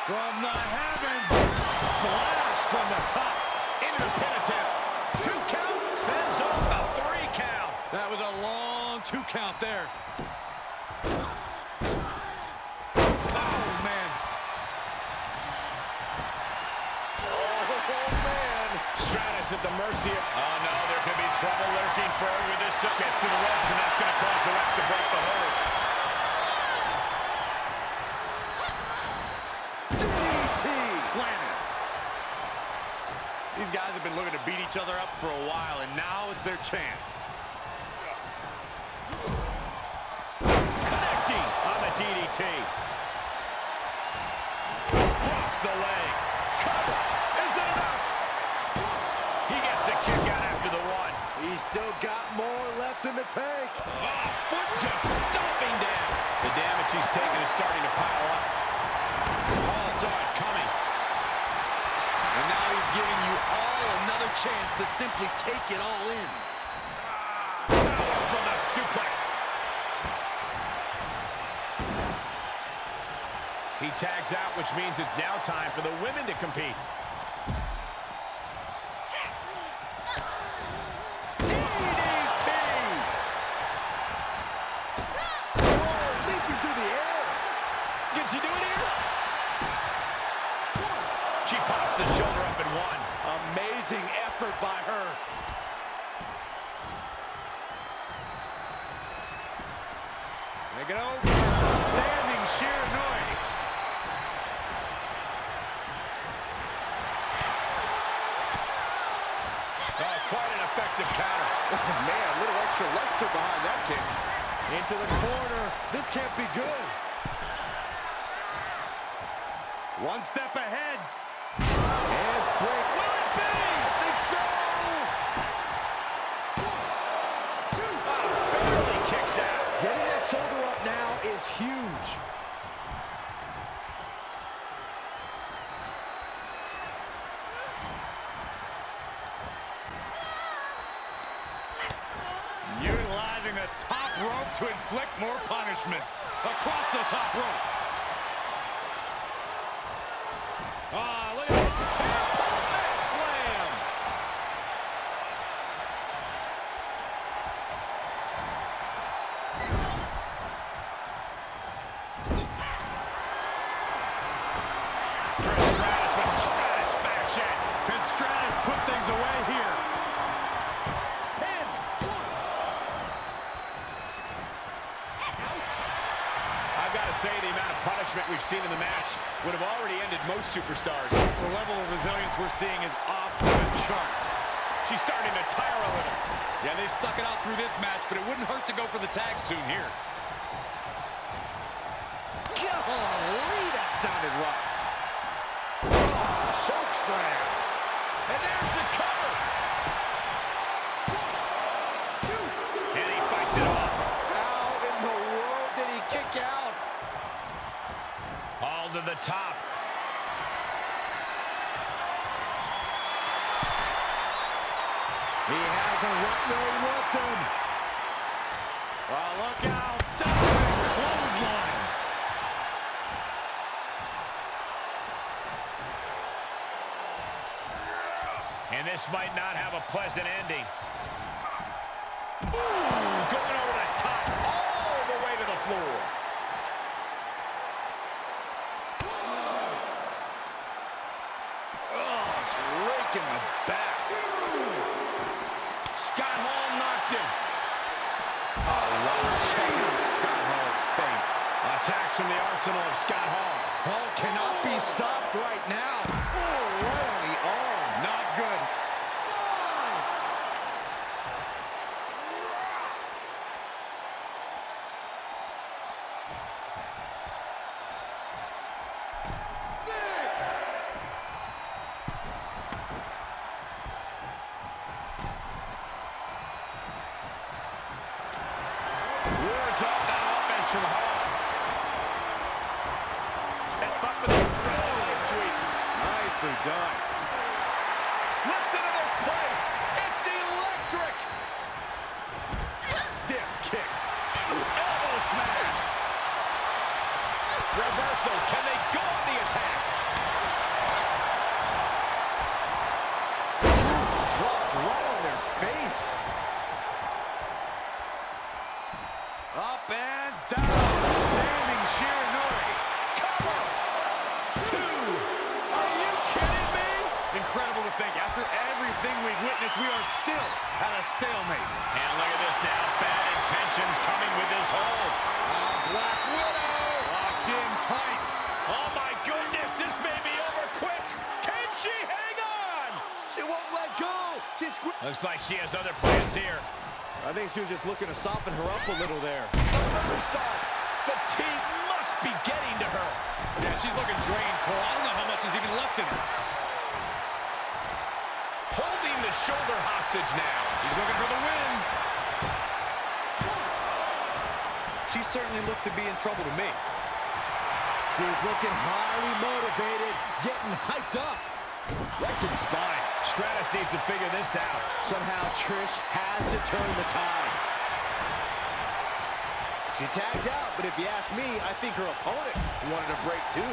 From the heavens, splash from the top. Into the pin attempt. 2 count, fends off the 3 count. That was a long 2 count there. Oh, man. Oh, man. Stratus at the mercy of... Oh, no, there could be trouble lurking further with this. Gets to the ropes, and that's going to cause the ref to break the hold. These guys have been looking to beat each other up for a while, and now it's their chance. Connecting on the DDT. Drops the leg. Cover. Is it enough? He gets the kick out after the 1. He's still got more left in the tank. Oh, foot just stomping down. The damage he's taken is starting to pile up. Paul saw it coming. And now he's giving you all another chance to simply take it all in. Power from the suplex. He tags out, which means it's now time for the women to compete. DDT! Oh, leaping through the air. Can she do it here? She pops the shoulder up in 1. Amazing effort by her. Make it over. Standing sheer Noi. Oh, quite an effective counter. Oh, man, a little extra luster behind that kick. Into the corner. This can't be good. One step ahead. Hands break. Will it be? I think so. 1, 2. Barely kicks out. Getting that shoulder up now is huge. Utilizing the top rope to inflict more punishment. Across the top rope. Ah, look at this. That slam. Stratus with satisfaction. Can Stratus put things away here? Pin. Ouch. I've got to say, the amount of punishment we've seen in the match would have already ended most superstars. The level of resilience we're seeing is off the charts. She's starting to tire a little. Yeah, they stuck it out through this match, but it wouldn't hurt to go for the tag soon here. Golly, that sounded rough. Oh, choke slam. And there's the cover. 1, 2. And he fights it off. How in the world did he kick out? All to the top. He has him right where he wants him. Oh, look out. Diving clothesline. And this might not have a pleasant ending. Ooh, going over the top, all the way to the floor. Oh, it's raking the back. Scott Hall knocked him. Oh, wow, check out attacks from the arsenal of Scott Hall. Hall cannot be stopped right now. Oh, right on the arm. Not good. Wards off that offense from Hall. Set up for the leg sweep. Nicely done. Listen to this place. It's electric. Stiff kick. Elbow smash. Reversal. Can they go on the attack? Dropped right on their face. Up and down. Standing Shiranori. Cover. 2. Are you kidding me? Incredible to think. After everything we've witnessed, we are still at a stalemate. And look at this now. Bad intentions coming with his hold. Black Widow. Locked in tight. Oh my goodness, this may be over quick. Can she hang on? She won't let go. Looks like she has other plans here. I think she was just looking to soften her up a little there. Moonsault. Fatigue must be getting to her. Yeah, she's looking drained, Cole. I don't know how much is even left in her. Holding the shoulder hostage now. She's looking for the win. She certainly looked to be in trouble to me. She was looking highly motivated, getting hyped up. Right to the spine. Stratus needs to figure this out. Somehow Trish has to turn the tide. She tagged out, but if you ask me, I think her opponent wanted a break too.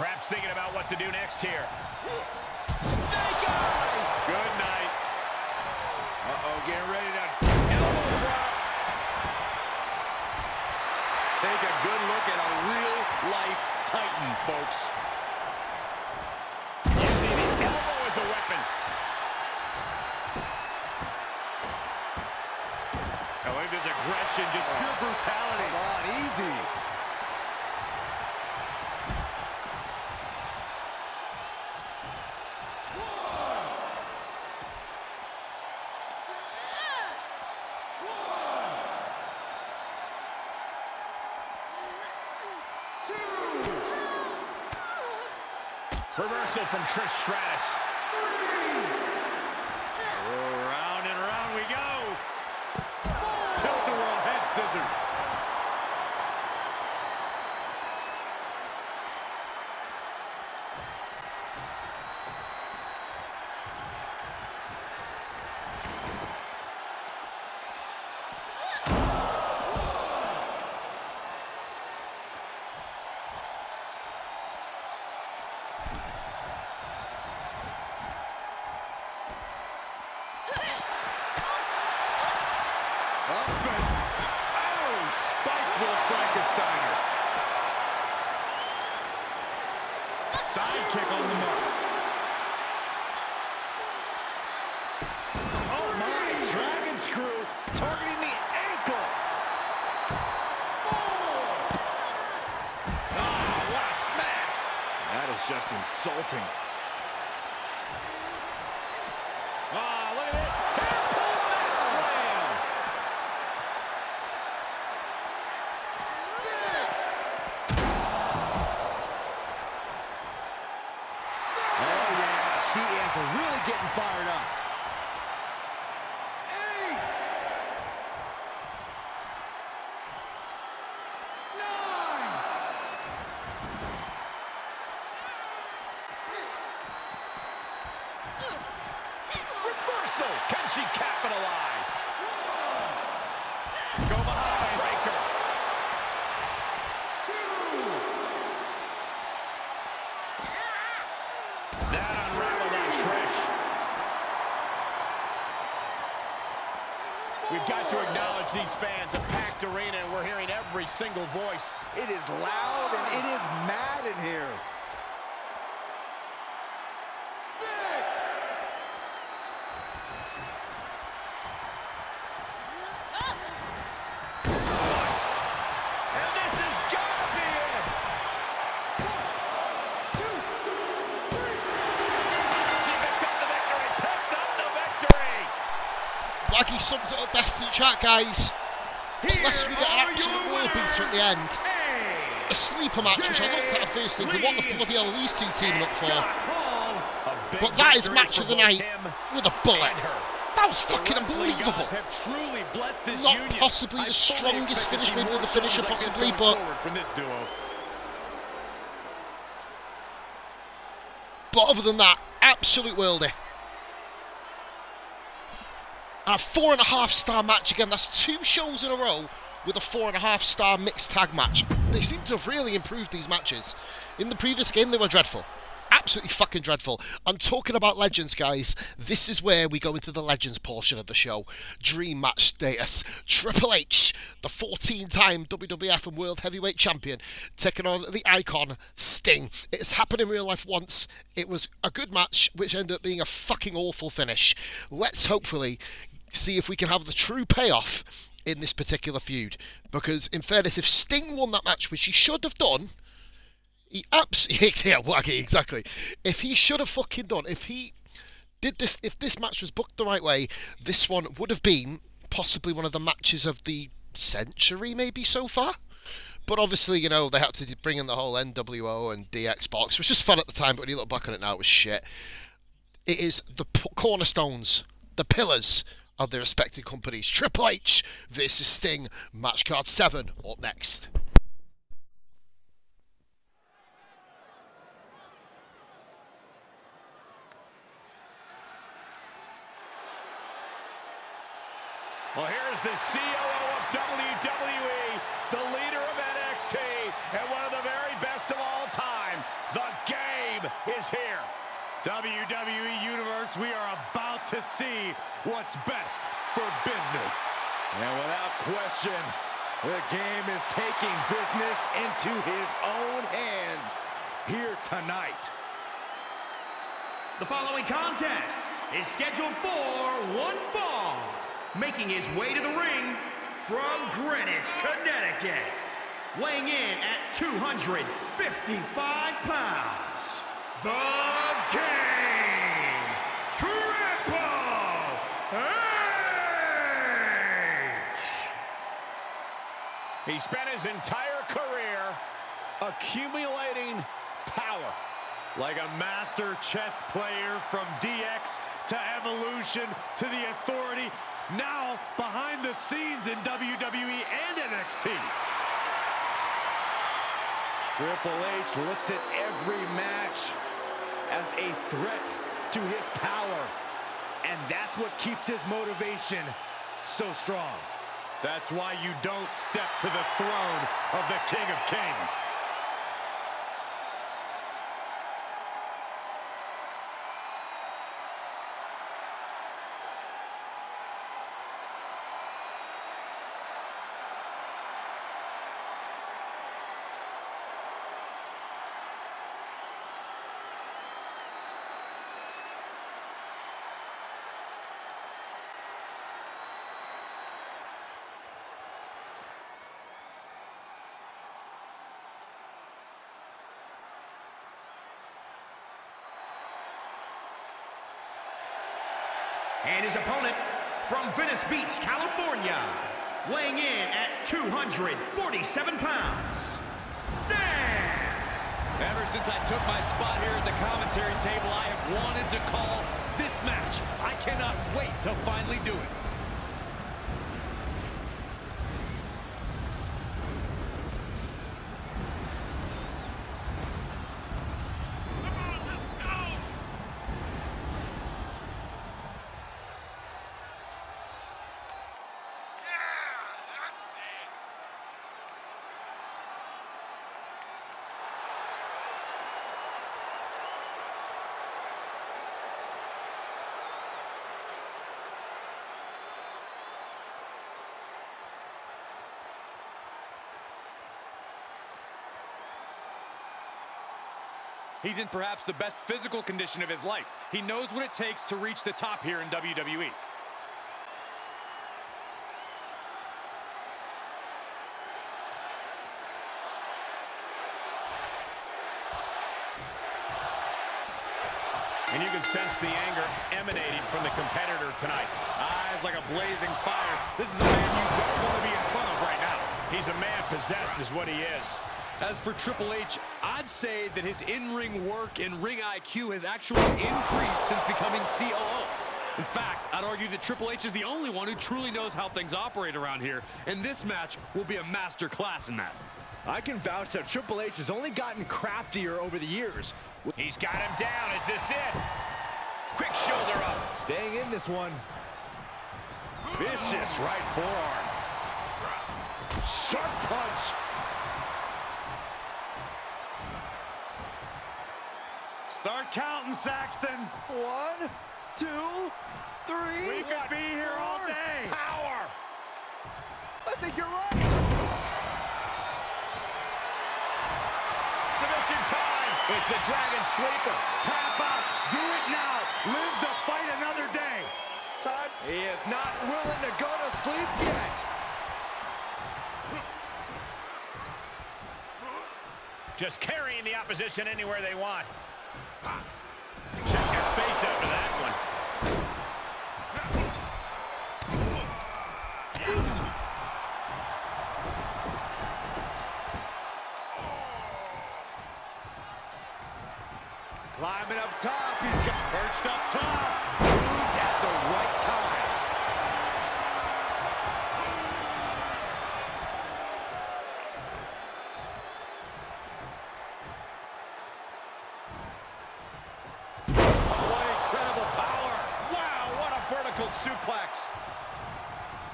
Perhaps thinking about what to do next here. Snake eyes! Good night. Uh-oh, getting ready to Elbow drop. Take a good look at a real-life Titan, folks. Using the elbow as a weapon. I believe there's aggression, just pure brutality. Come on, easy. Reversal from Trish Stratus. 3. Round and round we go. Tilt-a-whirl head scissors. Side kick on the mark. Oh my, dragon screw targeting the ankle. Oh, what a smash. That is just insulting. Oh, look at this. Hair-pull mat slam. 6. Oh yeah, she is really getting fired up. 8. 9. Reversal. Can she capitalize? Go behind. Breaker. 2. That unraveled on Trish. We've got to acknowledge these fans. A packed arena, and we're hearing every single voice. It is loud and it is mad in here. 6. Waggy sums it up best in chat, guys. Unless we get an absolute world beater at the end. A sleeper match, which I looked at first thinking, what the bloody hell are these two teaming up for? But that is match of the night with a bullet. That was fucking unbelievable. Not possibly the strongest finish, maybe the finisher possibly, but other than that, absolute worldie. And a 4.5-star match again. That's 2 shows in a row with a 4.5-star mixed tag match. They seem to have really improved these matches. In the previous game, they were dreadful. Absolutely fucking dreadful. I'm talking about Legends, guys. This is where we go into the Legends portion of the show. Dream match status. Triple H, the 14-time WWF and World Heavyweight Champion, taking on the icon Sting. It has happened in real life once. It was a good match, which ended up being a fucking awful finish. Let's hopefully see if we can have the true payoff in this particular feud. Because, in fairness, if Sting won that match, which he should have done, he absolutely, yeah, Waggy, exactly. If he should have fucking done, if he did this, if this match was booked the right way, this one would have been possibly one of the matches of the century, maybe so far. But obviously, you know, they had to bring in the whole NWO and DX box, which was fun at the time, but when you look back on it now, it was shit. It is the cornerstones, the pillars of their respective companies. Triple H versus Sting, match card 7 up next. Well, here's the COO of WWE, the leader of NXT, and one of the very best of all time. The game is here. WWE Universe, we are about to see what's best for business. And without question, the game is taking business into his own hands here tonight. The following contest is scheduled for one fall. Making his way to the ring from Greenwich, Connecticut, weighing in at 255 pounds, the Game, Triple H! He spent his entire career accumulating power. Like a master chess player from DX to Evolution to the Authority, now behind the scenes in WWE and NXT. Triple H looks at every match as a threat to his power, and that's what keeps his motivation so strong. That's why you don't step to the throne of the King of Kings. And his opponent from Venice Beach, California, weighing in at 247 pounds, Sting! Ever since I took my spot here at the commentary table, I have wanted to call this match. I cannot wait to finally do it. He's in perhaps the best physical condition of his life. He knows what it takes to reach the top here in WWE. And you can sense the anger emanating from the competitor tonight. Eyes like a blazing fire. This is a man you don't want to be in front of right now. He's a man possessed is what he is. As for Triple H, I'd say that his in-ring work and ring IQ has actually increased since becoming COO. In fact, I'd argue that Triple H is the only one who truly knows how things operate around here, and this match will be a master class in that. I can vouch that Triple H has only gotten craftier over the years. He's got him down. Is this it? Quick shoulder up. Staying in this one. Vicious right forearm. Sharp punch. Start counting, Saxton. 1, 2, 3. We could be here all day. Power. I think you're right. Submission time. It's a Dragon Sleeper. Tap out. Do it now. Live to fight another day. Todd, he is not willing to go to sleep yet. Just carrying the opposition anywhere they want. Check your face after that one. Climbing up top. He's got Perched up top. moved at the right time. What incredible power. Wow, what a vertical suplex.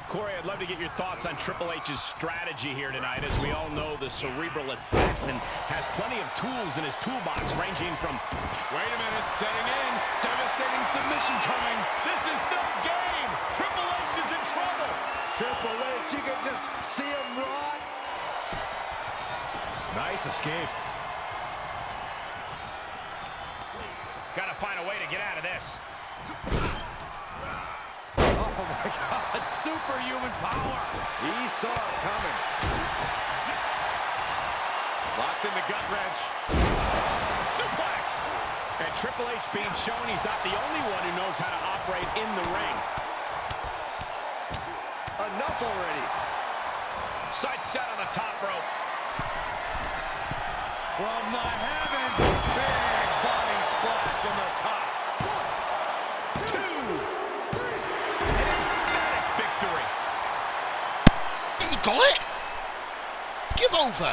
Corey, I'd love to get your thoughts on Triple H's strategy here tonight. As we all know, the cerebral assassin has plenty of tools in his toolbox, ranging from... Wait a minute, setting in. Devastating submission coming. This is no game! Triple H is in trouble! Triple H, you can just see him rot. Nice escape. Gotta find a way to get out of this. Oh my God, superhuman power. He saw it coming. Locks in the gut wrench. Suplex! And Triple H being shown he's not the only one who knows how to operate in the ring. Enough already. Sight set on the top rope. From the heavens. Big body splash from the top. 1, 2. An emphatic victory. You got it? Give over.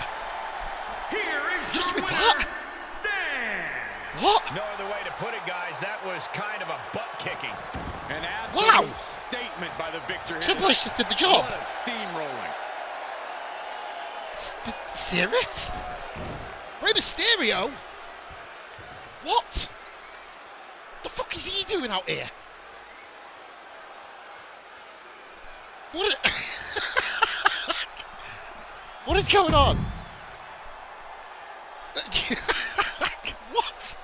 Here is Just your with winner, that? Stan. What? No other way to put it, guys. That was kind of a butt kicking. An absolute Wow. statement by the victor here. Triple H just did the job. What a steamrolling. Serious? Rey Mysterio? What? The fuck is he doing out here? What is... What is going on? What?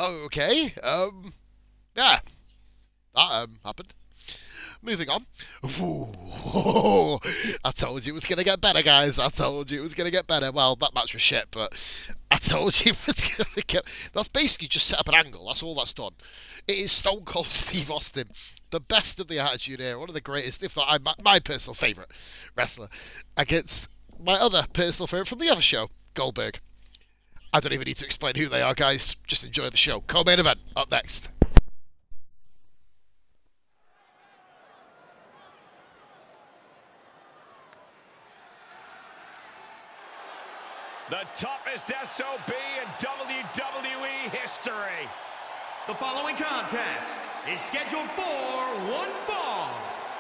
Okay, yeah. That, happened. Moving on. Ooh, I told you it was going to get better, guys. I told you it was going to get better. Well, that match was shit, but I told you it was going to get... That's basically just set up an angle. That's all that's done. It is Stone Cold Steve Austin, the best of the Attitude Era, one of the greatest, if not my personal favourite wrestler, against my other personal favourite from the other show, Goldberg. I don't even need to explain who they are, guys. Just enjoy the show. Co-main event, up next. The toughest SOB in WWE history. The following contest is scheduled for one fall.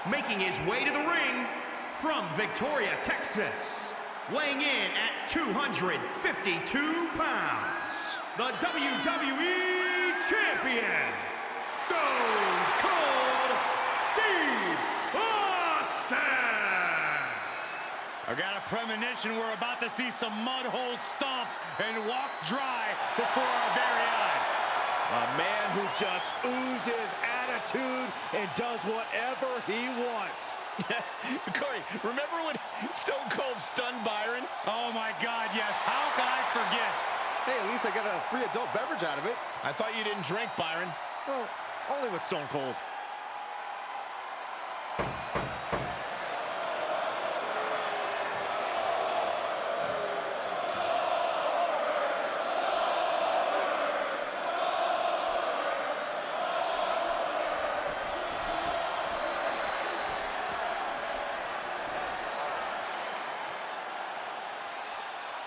Making his way to the ring from Victoria, Texas. Weighing in at 252 pounds. The WWE Champion, Stone Cold Steve Austin. I got a premonition we're about to see some mud holes stomped and walked dry before our very eyes. A man who just oozes attitude and does whatever he wants. Corey, remember when Stone Cold stunned Byron? Oh my God, yes. How could I forget? Hey, at least I got a free adult beverage out of it. I thought you didn't drink, Byron. Well, only with Stone Cold.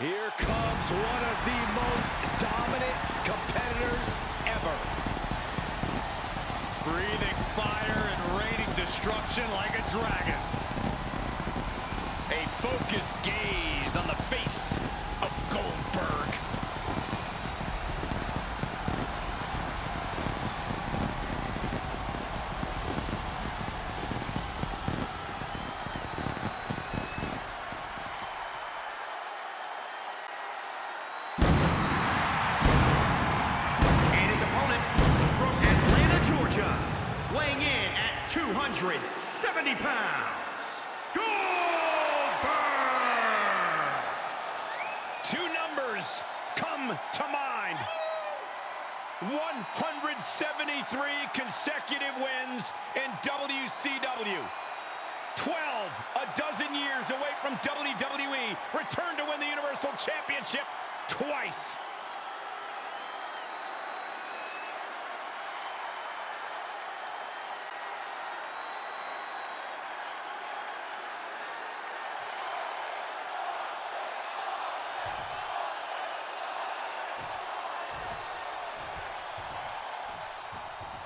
Here comes one of the most dominant competitors ever. Breathing fire and raining destruction like a dragon. A focused gaze on the face of Goldberg. Weighing in at 270 pounds, Goldberg! Two numbers come to mind. 173 consecutive wins in WCW. 12, a dozen years away from WWE. Returned to win the Universal Championship twice.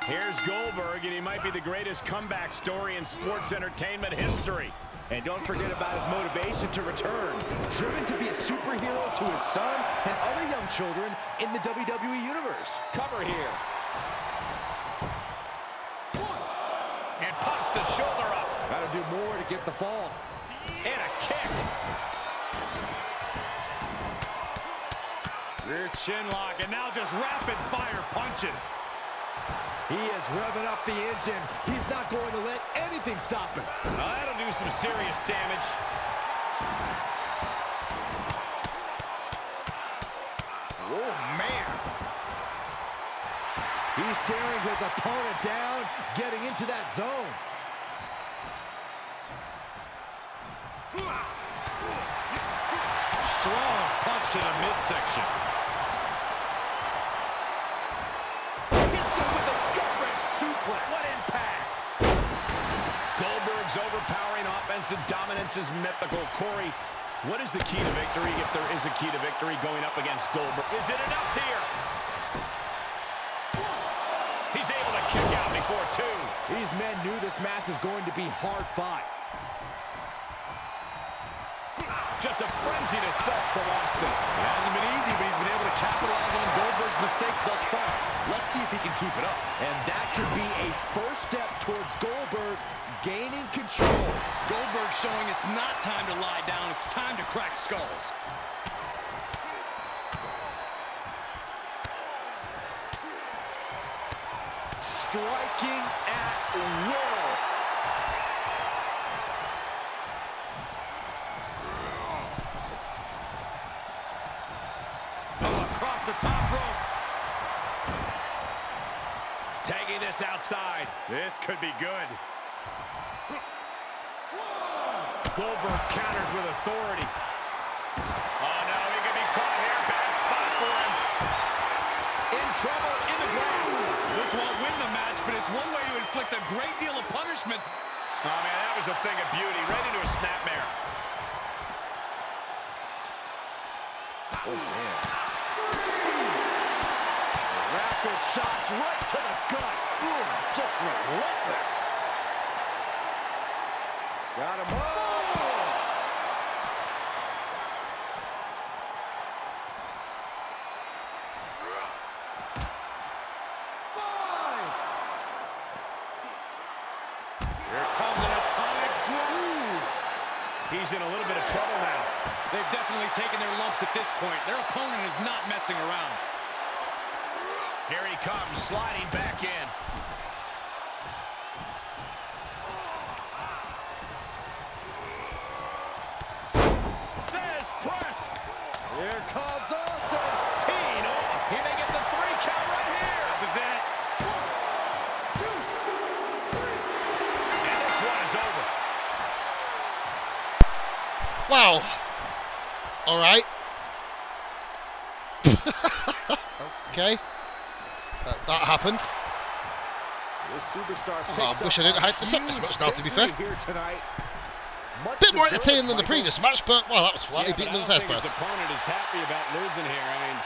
Here's Goldberg, and he might be the greatest comeback story in sports entertainment history. And don't forget about his motivation to return. Driven to be a superhero to his son and other young children in the WWE Universe. Cover here. And pops the shoulder up. Gotta do more to get the fall. And a kick. Rear chin lock, and now just rapid fire punches. He is revving up the engine. He's not going to let anything stop him. Now that'll do some serious damage. Oh, man. He's staring his opponent down, getting into that zone. Strong punch to the midsection. What impact! Goldberg's overpowering offensive dominance is mythical. Corey, what is the key to victory, if there is a key to victory, going up against Goldberg? Is it enough here? He's able to kick out before two. These men knew this match was going to be hard fought. Just a frenzied assault from Austin. It hasn't been easy, but he's been able to capitalize on Goldberg's mistakes thus far. Let's see if he can keep it up. And that could be a first step towards Goldberg gaining control. Goldberg showing it's not time to lie down, it's time to crack skulls. Striking at will. Across the top rope. Tagging this outside. This could be good. Goldberg counters with authority. Oh, no, he could be caught here. Bad spot for him. In trouble, in the grass. This won't win the match, but it's one way to inflict a great deal of punishment. Oh, man, that was a thing of beauty. Right into a snapmare. Oh, man. Rapid shots right to the gut. Ooh, just relentless. Got him. Oh! Here comes an atomic drop. He's in a little bit of trouble now. They've definitely taken their lumps at this point. Their opponent is not messing around. Here he comes, sliding back in. There's press. Here comes Austin. Okay. That happened. I wish I didn't hype this up this much now, to be fair. Bit more entertaining than the previous match, but, well, that was flat. He beat him in the first place. His opponent is happy about losing here. I mean,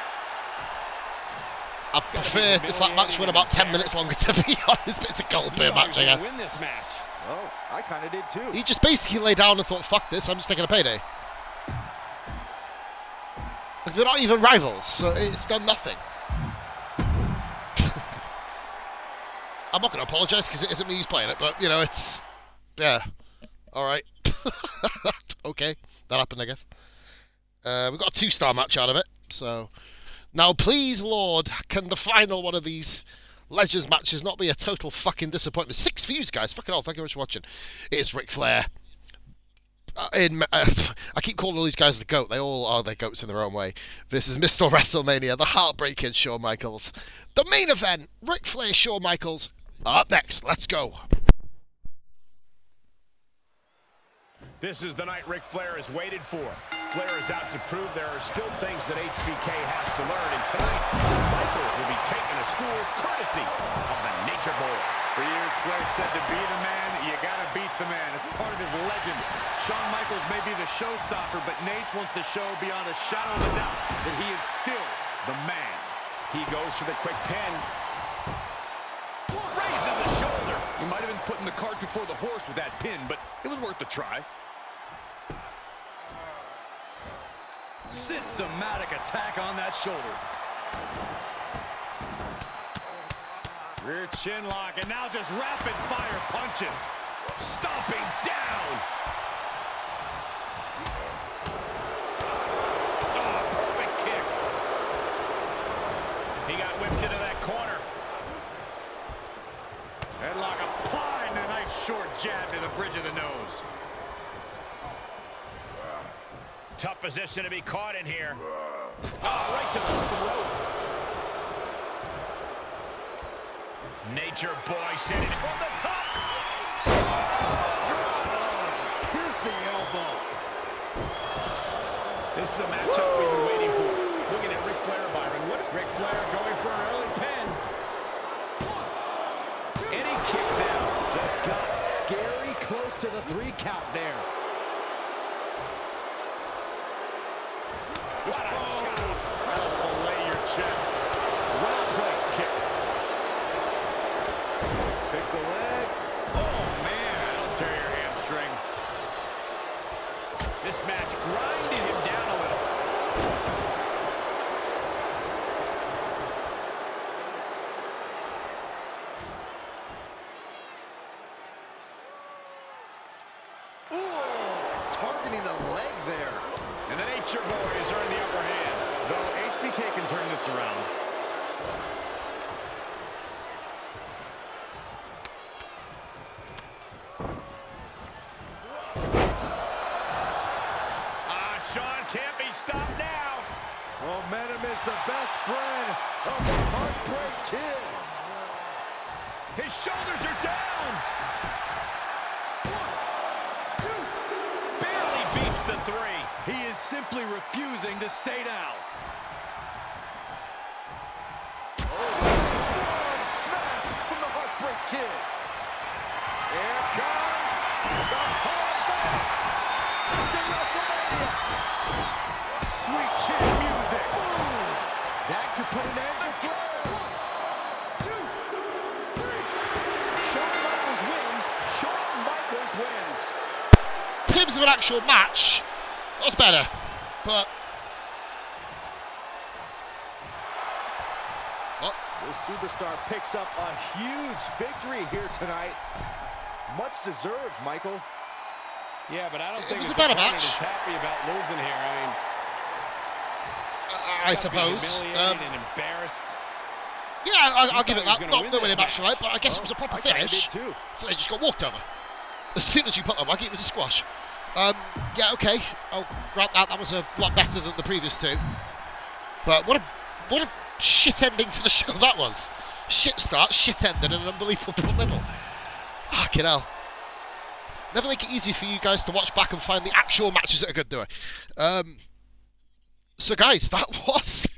I prefer if that match went about 10 minutes longer, to be honest, but it's a Goldberg match, I guess. Win this match. Oh, I kind of did too. He just basically laid down and thought, fuck this, I'm just taking a payday. Like, they're not even rivals, so it's done nothing. I'm not going to apologise because it isn't me who's playing it, but, you know, it's... Yeah. Alright. Okay. That happened, I guess. We got a 2-star match out of it, so... Now, please, Lord, can the final one of these Legends matches not be a total fucking disappointment? 6 views, guys. Fucking hell, thank you very much for watching. It's Ric Flair. I keep calling all these guys the GOAT. They all are their GOATs in their own way. This is Mr. WrestleMania, the heartbreaking Shawn Michaels. The main event, Ric Flair, Shawn Michaels. Up next, let's go. This is the night Ric Flair has waited for. Flair is out to prove there are still things that HBK has to learn, and tonight, Michaels will be taking a school courtesy of the Nature Boy. for years, Flair said to be the man, you gotta beat the man. It's part of his legend. Shawn Michaels may be the showstopper, but Nate wants to show beyond a shadow of a doubt that he is still the man. He goes for the quick pin. Raises the shoulder. He might have been putting the cart before the horse with that pin, but it was worth a try. Systematic attack on that shoulder. Rear chin lock, and now just rapid fire punches. Stomping down. Oh, perfect kick. He got whipped into that corner. Headlock applied, and a nice short jab to the bridge of the nose. Tough position to be caught in here. Oh, right to the throat. Nature Boy sending it from the top. Piercing elbow. This is a matchup we've been waiting for. Looking at Ric Flair, Byron. What is Ric Flair going for an early pin? And he kicks out. Just got scary close to the 3 count there. What a shot. That'll fillet your chest. Well-placed kick. Pick the leg. Oh, man. That'll tear your hamstring. This match grinded him down a little. Ooh, targeting the leg there. And the Nature Boy has earned the upper hand. Though HBK can turn this around. Shawn can't be stopped now. Momentum is the best friend of the Heartbreak Kid. His shoulders are down. 1, 2. Barely beats the 3. He is simply refusing to stay down. Forearm smash from the Heartbreak Kid. Here comes the Heartbreak. Mr. WrestleMania. Sweet chin music. Ooh, that could put an end to Flair. 1, 2, 3. Shawn Michaels wins. Shawn Michaels wins. In terms of an actual match, that was better, but... Oh. This superstar picks up a huge victory here tonight. Much deserved, Michael. Yeah, but I don't think was his a better opponent match. is happy about losing here. I mean, I suppose. humiliated and embarrassed. Yeah, I'll give it thought that. he was gonna Not win the winning this match, right? But I guess it was a proper I kinda finish. did too. Flair just got walked over. As soon as you put that waggy, it was a squash. Yeah, okay. I'll grant that. That was a lot better than the previous two. But what a shit ending to the show that was. Shit start, shit ending, and an unbelievable middle. Fucking hell. Never make it easy for you guys to watch back and find the actual matches that are good, do I? So guys, that was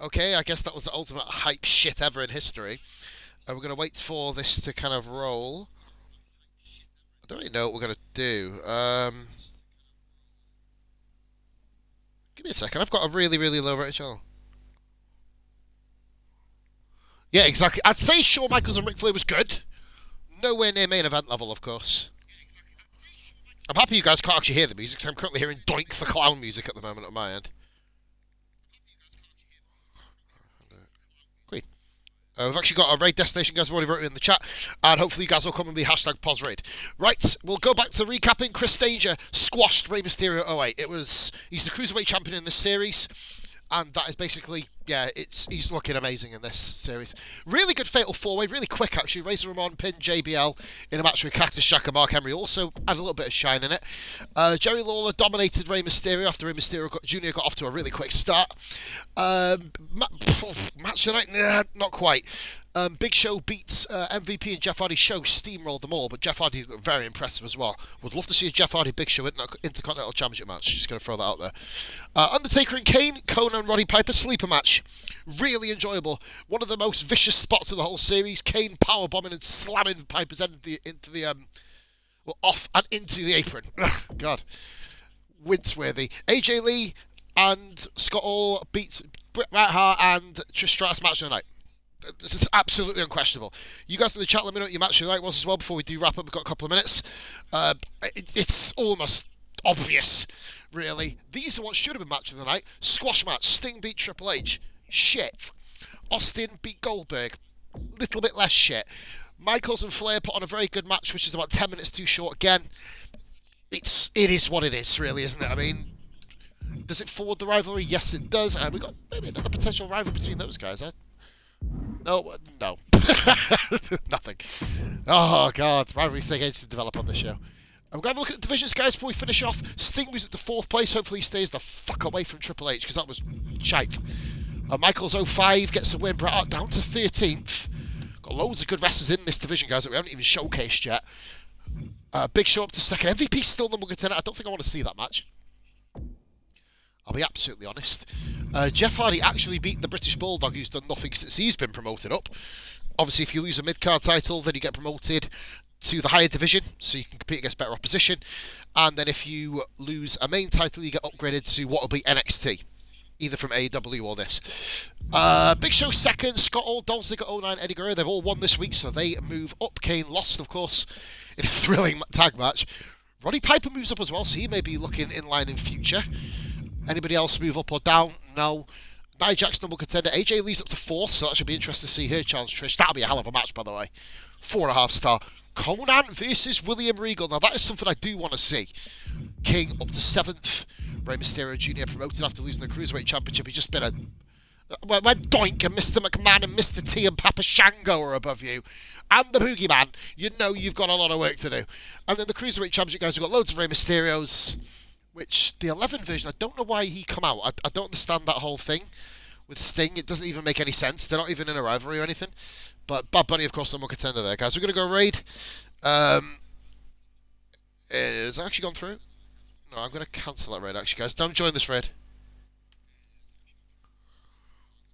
Okay, I guess that was the ultimate hype shit ever in history. We're going to wait for this to kind of roll. I don't really know what we're going to do. Give me a second. I've got a really, really low rated channel. Yeah, exactly. I'd say Shawn Michaels and Ric Flair was good. Nowhere near main event level, of course. I'm happy you guys can't actually hear the music, because I'm currently hearing Doink the Clown music at the moment on my end. Great. We've actually got a raid destination, guys. I've already wrote it in the chat. And hopefully you guys will come and be #PosRaid. Right, we'll go back to recapping. Chris Danger squashed Rey Mysterio 08. He's the Cruiserweight champion in this series. And that is basically, yeah, he's looking amazing in this series. Really good Fatal 4-Way, really quick actually. Razor Ramon pinned JBL in a match with Cactus Jack and Mark Henry. Also had a little bit of shine in it. Jerry Lawler dominated Rey Mysterio after Rey Mysterio Jr. got off to a really quick start. Match tonight, nah, not quite. Big Show beats MVP and Jeff Hardy. Show steamrolled them all, but Jeff Hardy looked very impressive as well. Would love to see a Jeff Hardy Big Show Intercontinental Championship match. Just going to throw that out there. Undertaker and Kane, Conan and Roddy Piper sleeper match. Really enjoyable. One of the most vicious spots of the whole series. Kane powerbombing and slamming Piper's head off and into the apron. God. Wince-worthy. AJ Lee and Scott Hall beats Bret Hart and Trish Stratus match of the night. This is absolutely unquestionable. You guys in the chat, let me know what your match of the night was as well before we do wrap up. We've got a couple of minutes. It's almost obvious, really. These are what should have been match of the night. Squash match. Sting beat Triple H. Shit. Austin beat Goldberg. Little bit less shit. Michaels and Flair put on a very good match, which is about 10 minutes too short again. It is what it is, really, isn't it? I mean, does it forward the rivalry? Yes, it does. And we've got maybe another potential rival between those guys, huh? No. Nothing. Oh, God. Rivalry stay age to develop on this show. I'm going to have a look at the divisions, guys, before we finish off. Sting was at the 4th place. Hopefully he stays the fuck away from Triple H, because that was shite. Michaels 05 gets the win. Bret Hart down to 13th. Got loads of good wrestlers in this division, guys, that we haven't even showcased yet. Big Show up to 2nd. MVP still number 10. I don't think I want to see that match. I'll be absolutely honest. Jeff Hardy actually beat the British Bulldog, who's done nothing since he's been promoted up. Obviously, if you lose a mid-card title, then you get promoted to the higher division, so you can compete against better opposition. And then if you lose a main title, you get upgraded to what will be NXT, either from AEW or this. Big Show 2nd, Scott Hall, Dolph Ziggler, 09, Eddie Guerrero. They've all won this week, so they move up. Kane lost, of course, in a thrilling tag match. Roddy Piper moves up as well, so he may be looking in line in future. Anybody else move up or down? No. Nia Jax number contender. AJ Lee's up to 4th, so that should be interesting to see her challenge Trish. That'll be a hell of a match, by the way. 4.5 star. Conan versus William Regal. Now, that is something I do want to see. King up to 7th. Rey Mysterio Jr. promoted after losing the Cruiserweight Championship. He's just been a... When Doink and Mr. McMahon and Mr. T and Papa Shango are above you, and the Boogeyman, you know you've got a lot of work to do. And then the Cruiserweight Championship, guys, we've got loads of Rey Mysterios. Which, the 11 version, I don't know why he come out. I don't understand that whole thing with Sting. It doesn't even make any sense. They're not even in a rivalry or anything. But Bad Bunny, of course, number contender there, guys. We're going to go raid. Has it actually gone through? No, I'm going to cancel that raid, actually, guys. Don't join this raid.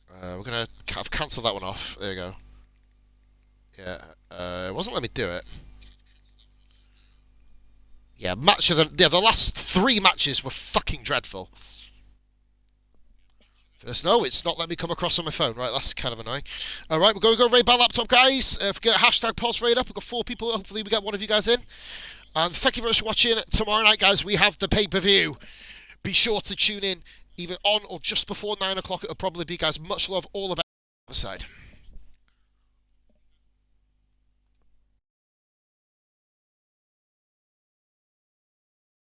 We're going to... I've cancelled that one off. There you go. Yeah. It wasn't letting me do it. Yeah, the last 3 matches were fucking dreadful. No, it's not letting me come across on my phone. Right, that's kind of annoying. Alright, we're going to go raid by laptop, guys. Forget #PosRaid up. We've got 4 people. Hopefully we get one of you guys in. And thank you very much for watching. Tomorrow night, guys, we have the pay-per-view. Be sure to tune in either on or just before 9 o'clock. It'll probably be, guys. Much love, all about the side.